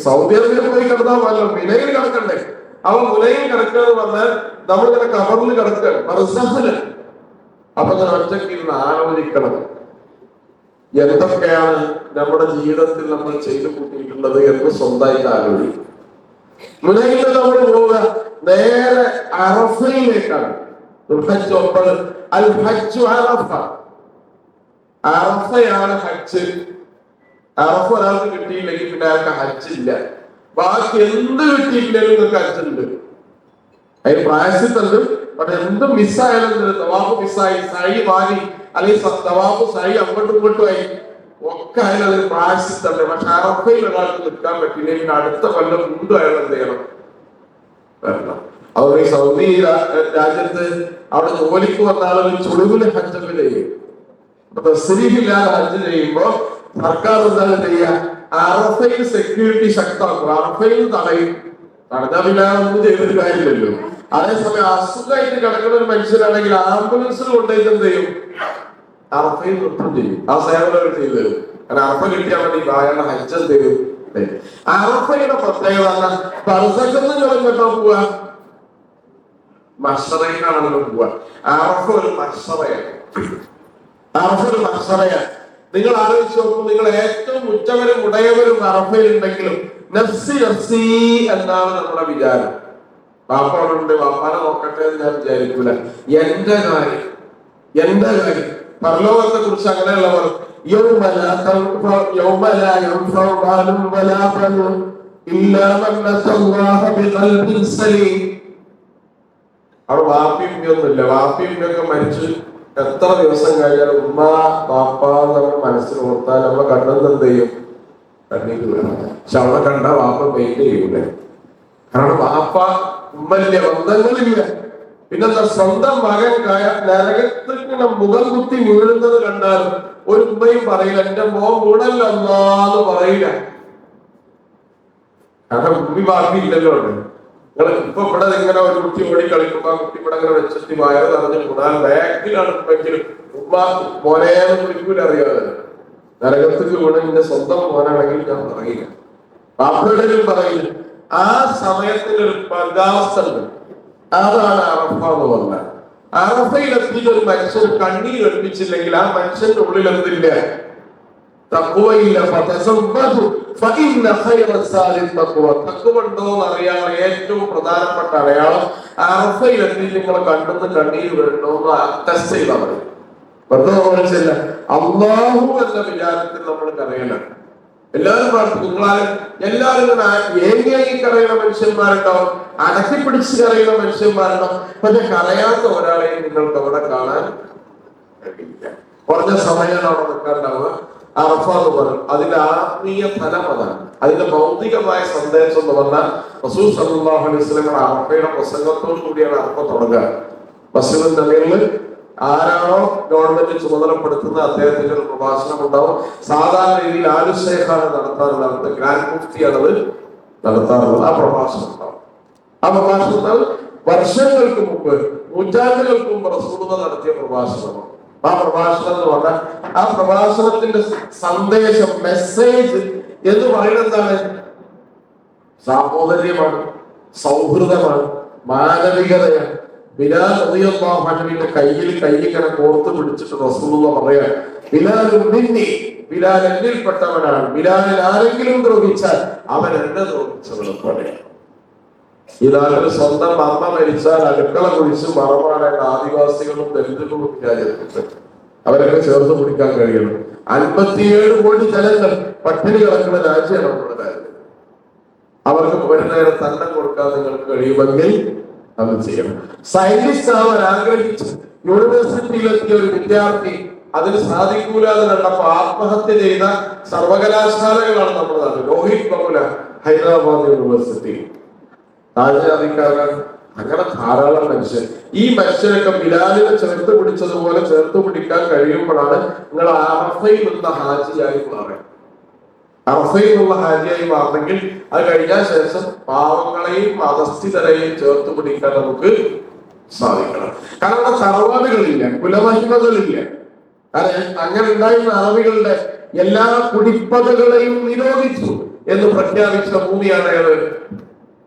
സൗദി അറേബ്യയിൽ പോയി കിടന്നാൽ പോലല്ലോ, മിനയിൽ കിടക്കണ്ടേ? അവൻ മുനയിൽ കിടക്കുക എന്ന് പറഞ്ഞാൽ നമ്മളിങ്ങനെ കവറിൽ കിടക്കുകയാണ്, ബർസഖില്. അപ്പൊ ഞാൻ ഒറ്റയ്ക്ക് ഇരുന്ന് ആലോചിക്കണം എന്തൊക്കെയാണ് നമ്മുടെ ജീവിതത്തിൽ നമ്മൾ ചെയ്തു കൂട്ടിയിട്ടുള്ളത് എന്ന് സ്വന്തമായിട്ട് ആലോചിക്കും. മുനയിൽ നമ്മൾ പോവുക നേരെ അറഫയിലേക്കാണ്. ദുൽഹജ്ജ് 9 അൽ ഹജ്ജു അറഫ. അറഫയാണ് ഹജ്ജ്. അറഫ ഒരാൾക്ക് കിട്ടിയില്ലെങ്കിൽ പിന്നെ അയാൾക്ക് ഹജ്ജില്ല. ബാക്കി എന്ത് കിട്ടിയിട്ടില്ലെങ്കിലും നിങ്ങൾക്ക് ഹജ്ജുണ്ട്. അതിന് പ്രായശ്ചിത്തമുണ്ട്. പക്ഷെ എന്ത് മിസ്സായാലും തവാഫ് മിസ്സായി, സൈ മാറി, അല്ലെങ്കിൽ തവാഫ് സൈ അങ്ങോട്ടും ഇങ്ങോട്ടും ആയി ഒക്കെ ആയാലും അതിന് പ്രായശ്ചിത്തമുണ്ട്. പക്ഷെ അറഫയിൽ ഒരാൾക്ക് നിൽക്കാൻ പറ്റില്ലെങ്കിൽ അടുത്ത കൊല്ലം വീണ്ടും അയാൾ എന്ത് ചെയ്യണം? വരണം. അതുകൊണ്ട് ഈ സൗദി രാജ്യത്ത് അവിടെ ജോലിക്ക് വന്ന ആളുകൾ ചുളിവില് ഹജ്ജൊക്കെ ചെയ്യും. തസ്രീഹില്ലാതെ ഹജ്ജ് ചെയ്യുമ്പോ സർക്കാർ എന്താണ് ചെയ്യുക? അറഫയിൽ സെക്യൂരിറ്റി ശക്തമാക്കും. അറഫയിൽ തടയും. തടഞ്ഞാൽ പിന്നെ ഒന്നും ചെയ്തൊരു കാര്യമില്ലല്ലോ. അതേസമയം അസുഖമായിട്ട് കിടക്കുന്ന ഒരു മനുഷ്യനാണെങ്കിൽ ആംബുലൻസിൽ കൊണ്ടുപോയിട്ട് എന്ത് ചെയ്യും? അറഫയിൽ നൃത്തം ചെയ്യും. ആ സേവനം ചെയ്തു തരും. കാരണം അറഫ കിട്ടിയാൽ വേണ്ടി അയാളുടെ ഹജ്ജ് എന്ത് ചെയ്യും? അറഫയുടെ പ്രത്യേകത ബർസഖിന്ന് കേട്ടോ പോവാ, മഹ്ശറയിലാണല്ലോ പോവാ. അറഫ ഒരു മഹ്ശറയാണ്. അറഫ ഒരു മഹ്ശറയാണ്. നിങ്ങൾ ആലോചിച്ച് നോക്കൂ, നിങ്ങൾ ഏറ്റവും ഉച്ചവരും ഉടയവരും അറഫയിൽ ഉണ്ടെങ്കിലും നഫ്സി നഫ്സി എന്നാണ് നമ്മുടെ വിചാരം. വാപ്പാടുണ്ട്, വാപ്പാനെ നോക്കട്ടെ എന്ന് ഞാൻ വിചാരിക്കൂല. എന്റെ കാര്യം. പരലോകത്തെ കുറിച്ച് അങ്ങനെയുള്ളവർ അവിടെ വാപ്പി ഉമ്മയൊന്നുമില്ല. വാപ്പി ഉമ്മയൊക്കെ മരിച്ച് എത്ര ദിവസം കഴിഞ്ഞാൽ ഉമ്മ വാപ്പ നമ്മുടെ മനസ്സിൽ ഓർത്താൽ നമ്മളെ കണ്ണെന്ന് എന്ത് ചെയ്യും? കണ്ണീര് വീഴും. പക്ഷെ അവിടെ കണ്ട വാപ്പ പെയിന്റ് ചെയ്യൂലേ? കാരണം വാപ്പ ഉമ്മല്ല, ബന്ധങ്ങളില്ല. പിന്നെന്താ, സ്വന്തം മകൻ നരകത്തിന് മുഖം കുത്തി വീഴുന്നത് കണ്ടാൽ ഒരു ഉമ്മയും പറയില്ല എന്റെ മോൻ വീണല്ലെന്ന് പറയില്ല. കാരണം ഉമ്മി ബാക്കിയില്ലല്ലോ. നിങ്ങൾ ഇപ്പൊ ഇവിടെ ഇങ്ങനെ ഒരു കുട്ടി ഓടി കളിക്കുമ്പോ ആ കുട്ടി ഇവിടെ ഇങ്ങനെ വെച്ചിട്ട് വയറ് നിറഞ്ഞു കൂടാൻ ബാക്കിലാണ് ഉമ്മെങ്കിലും ഉമ്മ മോനേന്ന് വിളിക്കൂല. അറിയാതെ നരകത്തേക്ക് വീണ് എന്റെ സ്വന്തം മോനാണെങ്കിൽ ഞാൻ പറയില്ല, ബാപ്പയുടെയും പറയില്ല. ആ സമയത്തിനൊരു പരകാവസ്ഥ ഉണ്ട്. അതാണ് അറഫ എന്ന് പറഞ്ഞാൽ. അറഫയിലെത്തിയിട്ട് ഒരു മനുഷ്യന് കണ്ണീർ എടുപ്പിച്ചില്ലെങ്കിൽ ആ മനുഷ്യന്റെ ഉള്ളിൽ എന്തില്ല? തഖ്വയില്ല. തഖ്വ അറിയാൻ ഏറ്റവും പ്രധാനപ്പെട്ട അടയാളം അറഫയിലെത്തി നിങ്ങൾ കണ്ടെന്ന് കണ്ണീർ വരണമെന്ന് ടെസ്റ്റ് ചെയ്താൽ മതി. വെറുതെ മനസ്സില്ല, അള്ളാഹു എന്ന വിചാരത്തിൽ നമ്മൾ കരയലാണ്. എല്ലാവരും പ്രാർത്ഥിക്കും. നിങ്ങളാരും എല്ലാവരും ഏങ്ങി കരയുന്ന മനുഷ്യന്മാരുണ്ടാവും, അടക്കി പിടിച്ച് കരയുന്ന മനുഷ്യന്മാരുണ്ടാവും. പക്ഷെ കരയാത്ത ഒരാളെയും നിങ്ങൾക്ക് അവിടെ കാണാൻ കഴിയില്ല. കുറഞ്ഞ സമയമാണ് അവിടെ നിൽക്കാണ്ടാവുക. അറഫ എന്ന് പറയും. അതിന്റെ ആത്മീയ ഫലം അതാണ്. അതിന്റെ ഭൗതികമായ സന്ദേശം എന്ന് പറഞ്ഞാൽ റസൂൽ സല്ലല്ലാഹു അലൈഹി വസല്ലം അറഫയുടെ പ്രസംഗത്തോടു കൂടിയാണ് അറഫ തുടങ്ങുക. മസ്ജിദുൻ നബവിയിൽ ആരാണോ ഗവൺമെന്റ് ചുമതലപ്പെടുത്തുന്ന അദ്ദേഹത്തിന്റെ ഒരു പ്രഭാഷണം ഉണ്ടാവും. സാധാരണ രീതിയിൽ ആലു ശൈഖാണ് നടത്താറുള്ളത്, ഗ്രാൻഡ് മുഫ്തിയാണത് നടത്താറുള്ളത്. ആ പ്രഭാഷണം ഉണ്ടാവും. ആ പ്രഭാഷണത്തിൽ വർഷങ്ങൾക്ക് മുമ്പ്, നൂറ്റാണ്ടുകൾക്ക് മുമ്പ് റസൂലുള്ളാഹി നടത്തിയ പ്രഭാഷണമാണ്. ആ പ്രഭാഷണം എന്ന് പറഞ്ഞാൽ ആ പ്രഭാഷണത്തിന്റെ സന്ദേശം, മെസ്സേജ് എന്ന് പറയുന്നത് എന്താണ്? സാഹോദര്യമാണ്, സൗഹൃദമാണ്, മാനവികതയാണ്. ബിലാൽ റളിയല്ലാഹു അൻഹുവിന്റെ കയ്യിൽ കൈയിങ്ങനെ കോർത്ത് പിടിച്ചിട്ട് റസൂലുള്ളാഹി പറയാ, ബിലാലുൻ മിന്നി, ബിലാൽ എന്നിൽപ്പെട്ടവനാണ്. ബിലാലിൽ ആരെങ്കിലും ദ്രോഹിച്ചാൽ അവൻ എന്നെ ദ്രോഹിച്ചവനെ പോലെയാണ്. ഇതാണ് സ്വന്തം അമ്മ മരിച്ചാൽ അടുക്കള കുഴിച്ച് മറമാടേണ്ട ആദിവാസികളും ദലിതുകളും വിചാരിച്ചിട്ട് അവരൊക്കെ ചേർത്ത് പിടിക്കാൻ കഴിയണം. 57 കോടി ജനങ്ങൾ പട്ടിണി കിടക്കുന്ന രാജ്യമാണ് നമ്മുടെ രാജ്യം. അവർക്ക് ഒരു നേരം തന്നെ കൊടുക്കാൻ നിങ്ങൾക്ക് കഴിയുമെങ്കിൽ അത് ചെയ്യണം. സയന്റിസ്റ്റ് ആവാൻ ആഗ്രഹിച്ച് യൂണിവേഴ്സിറ്റിയിലെത്തിയ ഒരു വിദ്യാർത്ഥി അതിന് സാധിക്കൂലാതെ കണ്ടപ്പോ ആത്മഹത്യ ചെയ്ത സർവകലാശാലകളാണ് നമ്മുടെ നാട്ടിൽ. രോഹിത് ബഹുല ഹൈദരാബാദ് യൂണിവേഴ്സിറ്റി, താജാദിക്കാരൻ, അങ്ങനെ ധാരാളം മനുഷ്യർ. ഈ മനുഷ്യരൊക്കെ ബിലാലിനെ ചേർത്ത് പിടിച്ചതുപോലെ ചേർത്ത് പിടിക്കാൻ കഴിയുമ്പോഴാണ് നിങ്ങൾ അറഫയിൽ നിന്ന ഹാജിയായി മാറുക. അറഫയിൽ നിന്നുള്ള ഹാജിയായി മാറണമെങ്കിൽ അത് കഴിഞ്ഞ ശേഷം പാവങ്ങളെയും അധസ്ഥിതരെയും ചേർത്ത് പിടിക്കാൻ നമുക്ക് സാധിക്കണം. കാരണം അവിടെ തറവാടുകളില്ല, കുലമഹിമകളില്ല. അങ്ങനെ ഉണ്ടായിരുന്ന അറബികളുടെ എല്ലാ കുടിപ്പകകളെയും നിരോധിച്ചു എന്ന് പ്രഖ്യാപിച്ച ഭൂമിയാണ് ഏത്?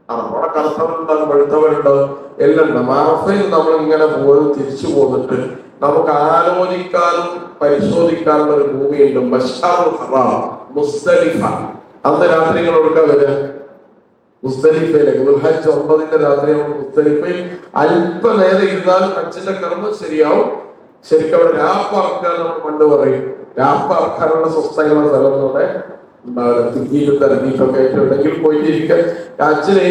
അവിടെ കറുത്തവരുണ്ടാകും, വെളുത്തവരുണ്ടാകും, എല്ലാം ഉണ്ടാകും. അറഫയിൽ നമ്മൾ ഇങ്ങനെ പോയി തിരിച്ചു പോന്നിട്ട് നമുക്ക് ആലോചിക്കാനും പരിശോധിക്കാനുള്ള ഒരു ഭൂമിയുണ്ട്. മശ്അറുൽ ഹറാം, മുസ്ദലിഫ. അന്ന് രാത്രികൾ കൊടുക്കാൻ വരിക മുസ്ദലിഫയിലേക്ക്. ദുൽഹജ്ജ് 9 രാത്രി മുസ്ദലിഫയിൽ അല്പനേരം ഇരുന്നാലും ഹജ്ജിന്റെ കർമ്മം ശരിയാവും. ശരിക്കും അവിടെ രാപ്പറക്കാൻ നമ്മൾ പണ്ട് പറയും. രാപ്പറക്കാനുള്ള സ്വസ്ഥമായ സ്ഥലം നമ്മുടെ തിരഞ്ഞിട്ടൊക്കെ ഉണ്ടെങ്കിൽ പോയിരിക്കാൻ ഹജ്ജിന്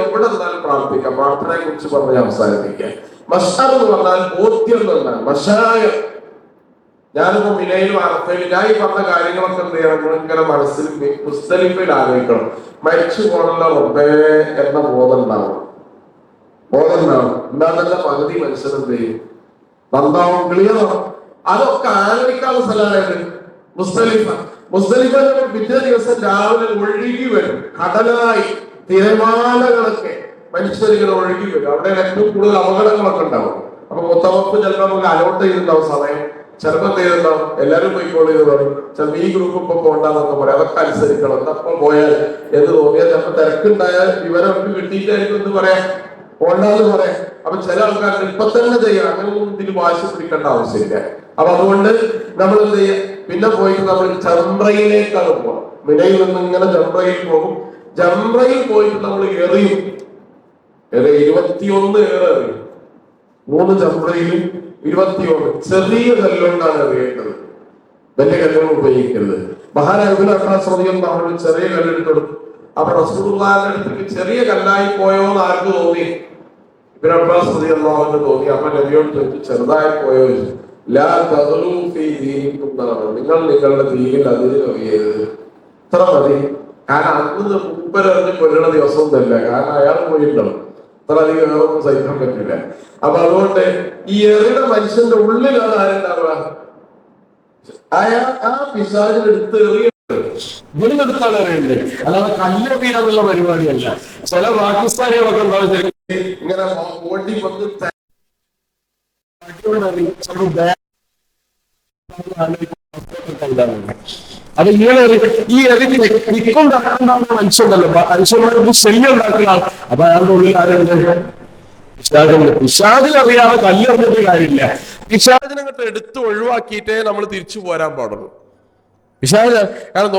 എവിടെ നിന്നാലും പ്രാർത്ഥിക്കാം. പ്രാർത്ഥനയെ കുറിച്ച് പറഞ്ഞ് അവസാനിപ്പിക്കാം. മശ്അർ എന്ന് പറഞ്ഞാൽ ബോധ്യം എന്നാണ്. മഷായ ഞാനിപ്പോ മിനയിലും അറഫയിലും ഞാൻ ഈ പറഞ്ഞ കാര്യങ്ങളൊക്കെ എന്ത് ചെയ്യണം? ഇങ്ങനെ മനസ്സിൽ മുസ്ദലിഫയിൽ ആലോചിക്കണം. മരിച്ചു പോകണല്ലോ റബ്ബേ എന്ന ബോധം ഉണ്ടാവണം. ഉണ്ടാകുന്ന പകുതി മനുഷ്യൻ എന്ത് ചെയ്യും? നന്നാവും, ക്ലിയറാണ്. അതൊക്കെ ആലോചിക്കാനുള്ള സ്ഥലമാണ് മുസ്ദലിഫ. മുസ്ദലിഫ പിറ്റേ ദിവസം രാവിലെ ഒഴുകി വരും, കടലായി തിരമാലകളൊക്കെ മനുഷ്യരിങ്ങനെ ഒഴുകി വരും. അവിടെ ഏറ്റവും കൂടുതൽ അപകടങ്ങളൊക്കെ ഉണ്ടാവും. അപ്പൊ മുത്തവപ്പ് ചിലപ്പോൾ നമുക്ക് അലോട്ട് ചെയ്തിട്ടുണ്ടാവും സമയം. ചിലപ്പോൾ എന്ത് ചെയ്തിട്ടുണ്ടാവും? എല്ലാവരും പോയിക്കോളൂ പറയും. ചിലപ്പോൾ ഈ ഗ്രൂപ്പ് ഇപ്പൊ പോകണ്ടെന്നൊക്കെ പറയും. അതൊക്കെ അനുസരിക്കണം. എന്നപ്പം പോയാൽ എന്ന് തോന്നിയാൽ ചിലപ്പോൾ തിരക്കുണ്ടായാൽ വിവരം കിട്ടിയിട്ടായിരിക്കും എന്ന് പറയാം, പോകണ്ടെന്ന് പറയാം. അപ്പൊ ചില ആൾക്കാർ ഇപ്പൊ തന്നെ ചെയ്യാം. അങ്ങനെയൊന്നും ഇതിന് വാശി പിടിക്കേണ്ട ആവശ്യമില്ല. അപ്പൊ അതുകൊണ്ട് നമ്മൾ എന്ത് ചെയ്യാം? പിന്നെ പോയിട്ട് നമ്മൾ ജംറയിലേക്കാണ് പോകണം. മിനയിൽ നിന്ന് ഇങ്ങനെ ജംറയിൽ പോകും. ജംറയിൽ പോയിട്ട് നമ്മൾ എറിയും. 21 എറിയും. 3 ജംറയിലും 21 ചെറിയ കല്ലുകൊണ്ടാണ് എറിയേണ്ടത്. വലിയ കല്ലുകൾ ഉപയോഗിക്കരുത്. മഹാനായ ഇബ്നു അബ്ബാസ് റളിയല്ലാഹു അൻഹു ചെറിയ കല്ലെടുത്തു. അപ്പൊ റസൂലുള്ളാഹിന്റെ അടുത്തേക്ക് ചെറിയ കല്ലായി പോയോ എന്ന് ആർക്ക് തോന്നി? ഇബ്നു അബ്ബാസ് റളിയല്ലാഹു അൻഹു തോന്നി, അപ്പൊ നബിയോട് ചോദിച്ചു, ചെറുതായി പോയോ? ലാ തഗ്ലൂ ഫീ ദീനിക്കും എന്നാണ്, നിങ്ങൾ നിങ്ങളുടെ ദീനിൽ അതിന് കവിയരുത്. ഇത്ര മതി. കാരണം അന്ന് മുമ്പരറിഞ്ഞ് കൊല്ലണ ദിവസം ഒന്നല്ല, കാരണം അയാൾ പോയിട്ടുണ്ടാവും. അത്ര അധികം വേറൊന്നും സഹിക്കാൻ പറ്റില്ല. അപ്പൊ അതുകൊണ്ട് ഈ എറിയുടെ മനുഷ്യന്റെ ഉള്ളിലാണ് ആരുണ്ടാവുക, അയാൾ ആ പിശാചിനെടുത്ത് എറിയെടുത്താണ് എറിയുന്നത്, അല്ലാതെ കല്ലെറിയാന്നുള്ള പരിപാടിയല്ല. ചില പാകിസ്ഥാനികളൊക്കെ ഉണ്ടാവും ഇങ്ങനെ ഓടി വന്ന് അത് ഇങ്ങനെ ഈ എറിഞ്ഞ് നിൽക്കും ഉണ്ടാകുന്ന മനുഷ്യണ്ടല്ലോ, മനുഷ്യന്മാർക്ക് ശല്യം ഉണ്ടാക്കുന്ന ആൾ. അപ്പൊ അയാളുടെ ഉള്ളിൽ ആരുണ്ട്? പിശാചുണ്ട്. പിശാചിനറിയാതെ കല്ലെറിഞ്ഞിട്ട് കാര്യമില്ല. പിശാചിനെ അങ്ങോട്ട് എടുത്ത് ഒഴിവാക്കിയിട്ടേ നമ്മൾ തിരിച്ചു പോരാൻ പാടുള്ളൂ. പിശാച്, കാരണം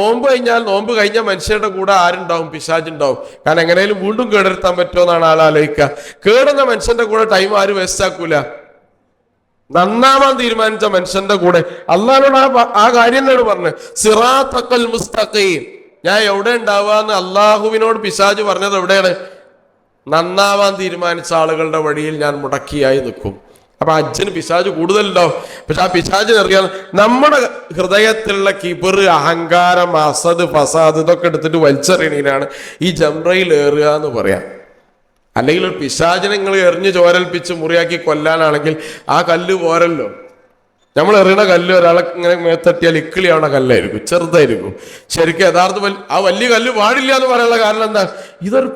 നോമ്പ് കഴിഞ്ഞ മനുഷ്യരുടെ കൂടെ ആരുണ്ടാവും? പിശാചുണ്ടാവും. കാരണം എങ്ങനെയും വീണ്ടും കേടെടുത്താൻ പറ്റുമോ എന്നാണ് ആലോചിക്കുക. കേടുന്ന മനുഷ്യന്റെ കൂടെ ടൈം ആരും വേസ്റ്റ് ആക്കൂല. നന്നാവാൻ തീരുമാനിച്ച മനുഷ്യന്റെ കൂടെ അള്ളാഹിനോട് ആ കാര്യം തന്നെയാണ് പറഞ്ഞത്, സിറാത്തൽ മുസ്തഖീം. ഞാൻ എവിടെ ഉണ്ടാവാന്ന് അള്ളാഹുവിനോട് പിശാച് പറഞ്ഞത് എവിടെയാണ്? നന്നാവാൻ തീരുമാനിച്ച ആളുകളുടെ വഴിയിൽ ഞാൻ മുടക്കിയായി നിൽക്കും. അപ്പൊ ഹജ്ജിന് പിശാച് കൂടുതലുണ്ടാവും. പക്ഷെ ആ പിശാചിന് അറിയാം നമ്മുടെ ഹൃദയത്തിലുള്ള കിബർ, അഹങ്കാരം, അസദ്, ഫസാദ് ഇതൊക്കെ എടുത്തിട്ട് വലിച്ചെറിയണീനാണ് ഈ ജംറയിൽ ഏറുക എന്ന് പറയാം. അല്ലെങ്കിൽ ഒരു പിശാചിനെ നിങ്ങൾ എറിഞ്ഞ് ചോരൽപ്പിച്ച് മുറിയാക്കി കൊല്ലാനാണെങ്കിൽ ആ കല്ല് പോരല്ലോ. നമ്മൾ എറിയണ കല്ല് ഒരാളെ ഇങ്ങനെ മേത്തട്ടിയാൽ ഇക്കിളിയാവണ കല്ലായിരിക്കും, ചെറുതായിരിക്കും. ശരിക്കും യഥാർത്ഥ ആ വലിയ കല്ല് പാടില്ല എന്ന് പറയാനുള്ള കാരണം എന്താ? ഇതൊരു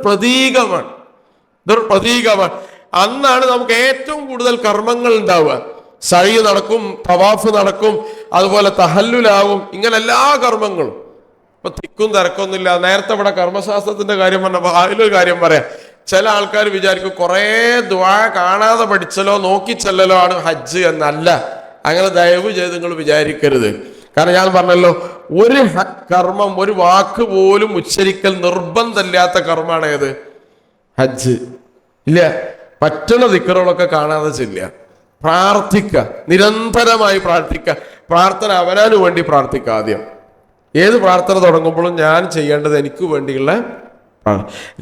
പ്രതീകമാണ്. അന്നാണ് നമുക്ക് ഏറ്റവും കൂടുതൽ കർമ്മങ്ങൾ ഉണ്ടാവുക. സഅയ് നടക്കും, തവാഫ് നടക്കും, അതുപോലെ തഹല്ലുലാവും, ഇങ്ങനെ എല്ലാ കർമ്മങ്ങളും. ഇപ്പൊ തിക്കും തിരക്കൊന്നുമില്ല. നേരത്തെ ഇവിടെ കർമ്മശാസ്ത്രത്തിന്റെ കാര്യം പറഞ്ഞപ്പോ അതിലൊരു കാര്യം പറയാം. ചില ആൾക്കാർ വിചാരിക്കും കുറേ ദുആ കാണാതെ പഠിച്ചല്ലോ നോക്കി ചെല്ലലോ ആണ് ഹജ്ജ് എന്നല്ല. അങ്ങനെ ദയവ് ചെയ്ത് നിങ്ങൾ വിചാരിക്കരുത്. കാരണം ഞാൻ പറഞ്ഞല്ലോ, ഒരു കർമ്മം, ഒരു വാക്ക് പോലും ഉച്ചരിക്കൽ നിർബന്ധമില്ലാത്ത കർമ്മമാണ് ഏത്? ഹജ്ജ്. ഇല്ല, പറ്റുന്ന ദിക്റുകളൊക്കെ കാണാതെ ചെല്ലുക, പ്രാർത്ഥിക്കുക, നിരന്തരമായി പ്രാർത്ഥിക്കുക. പ്രാർത്ഥന അവനു വേണ്ടി പ്രാർത്ഥിക്കുക. ആദ്യം ഏത് പ്രാർത്ഥന തുടങ്ങുമ്പോഴും ഞാൻ ചെയ്യേണ്ടത് എനിക്ക് വേണ്ടിയുള്ള.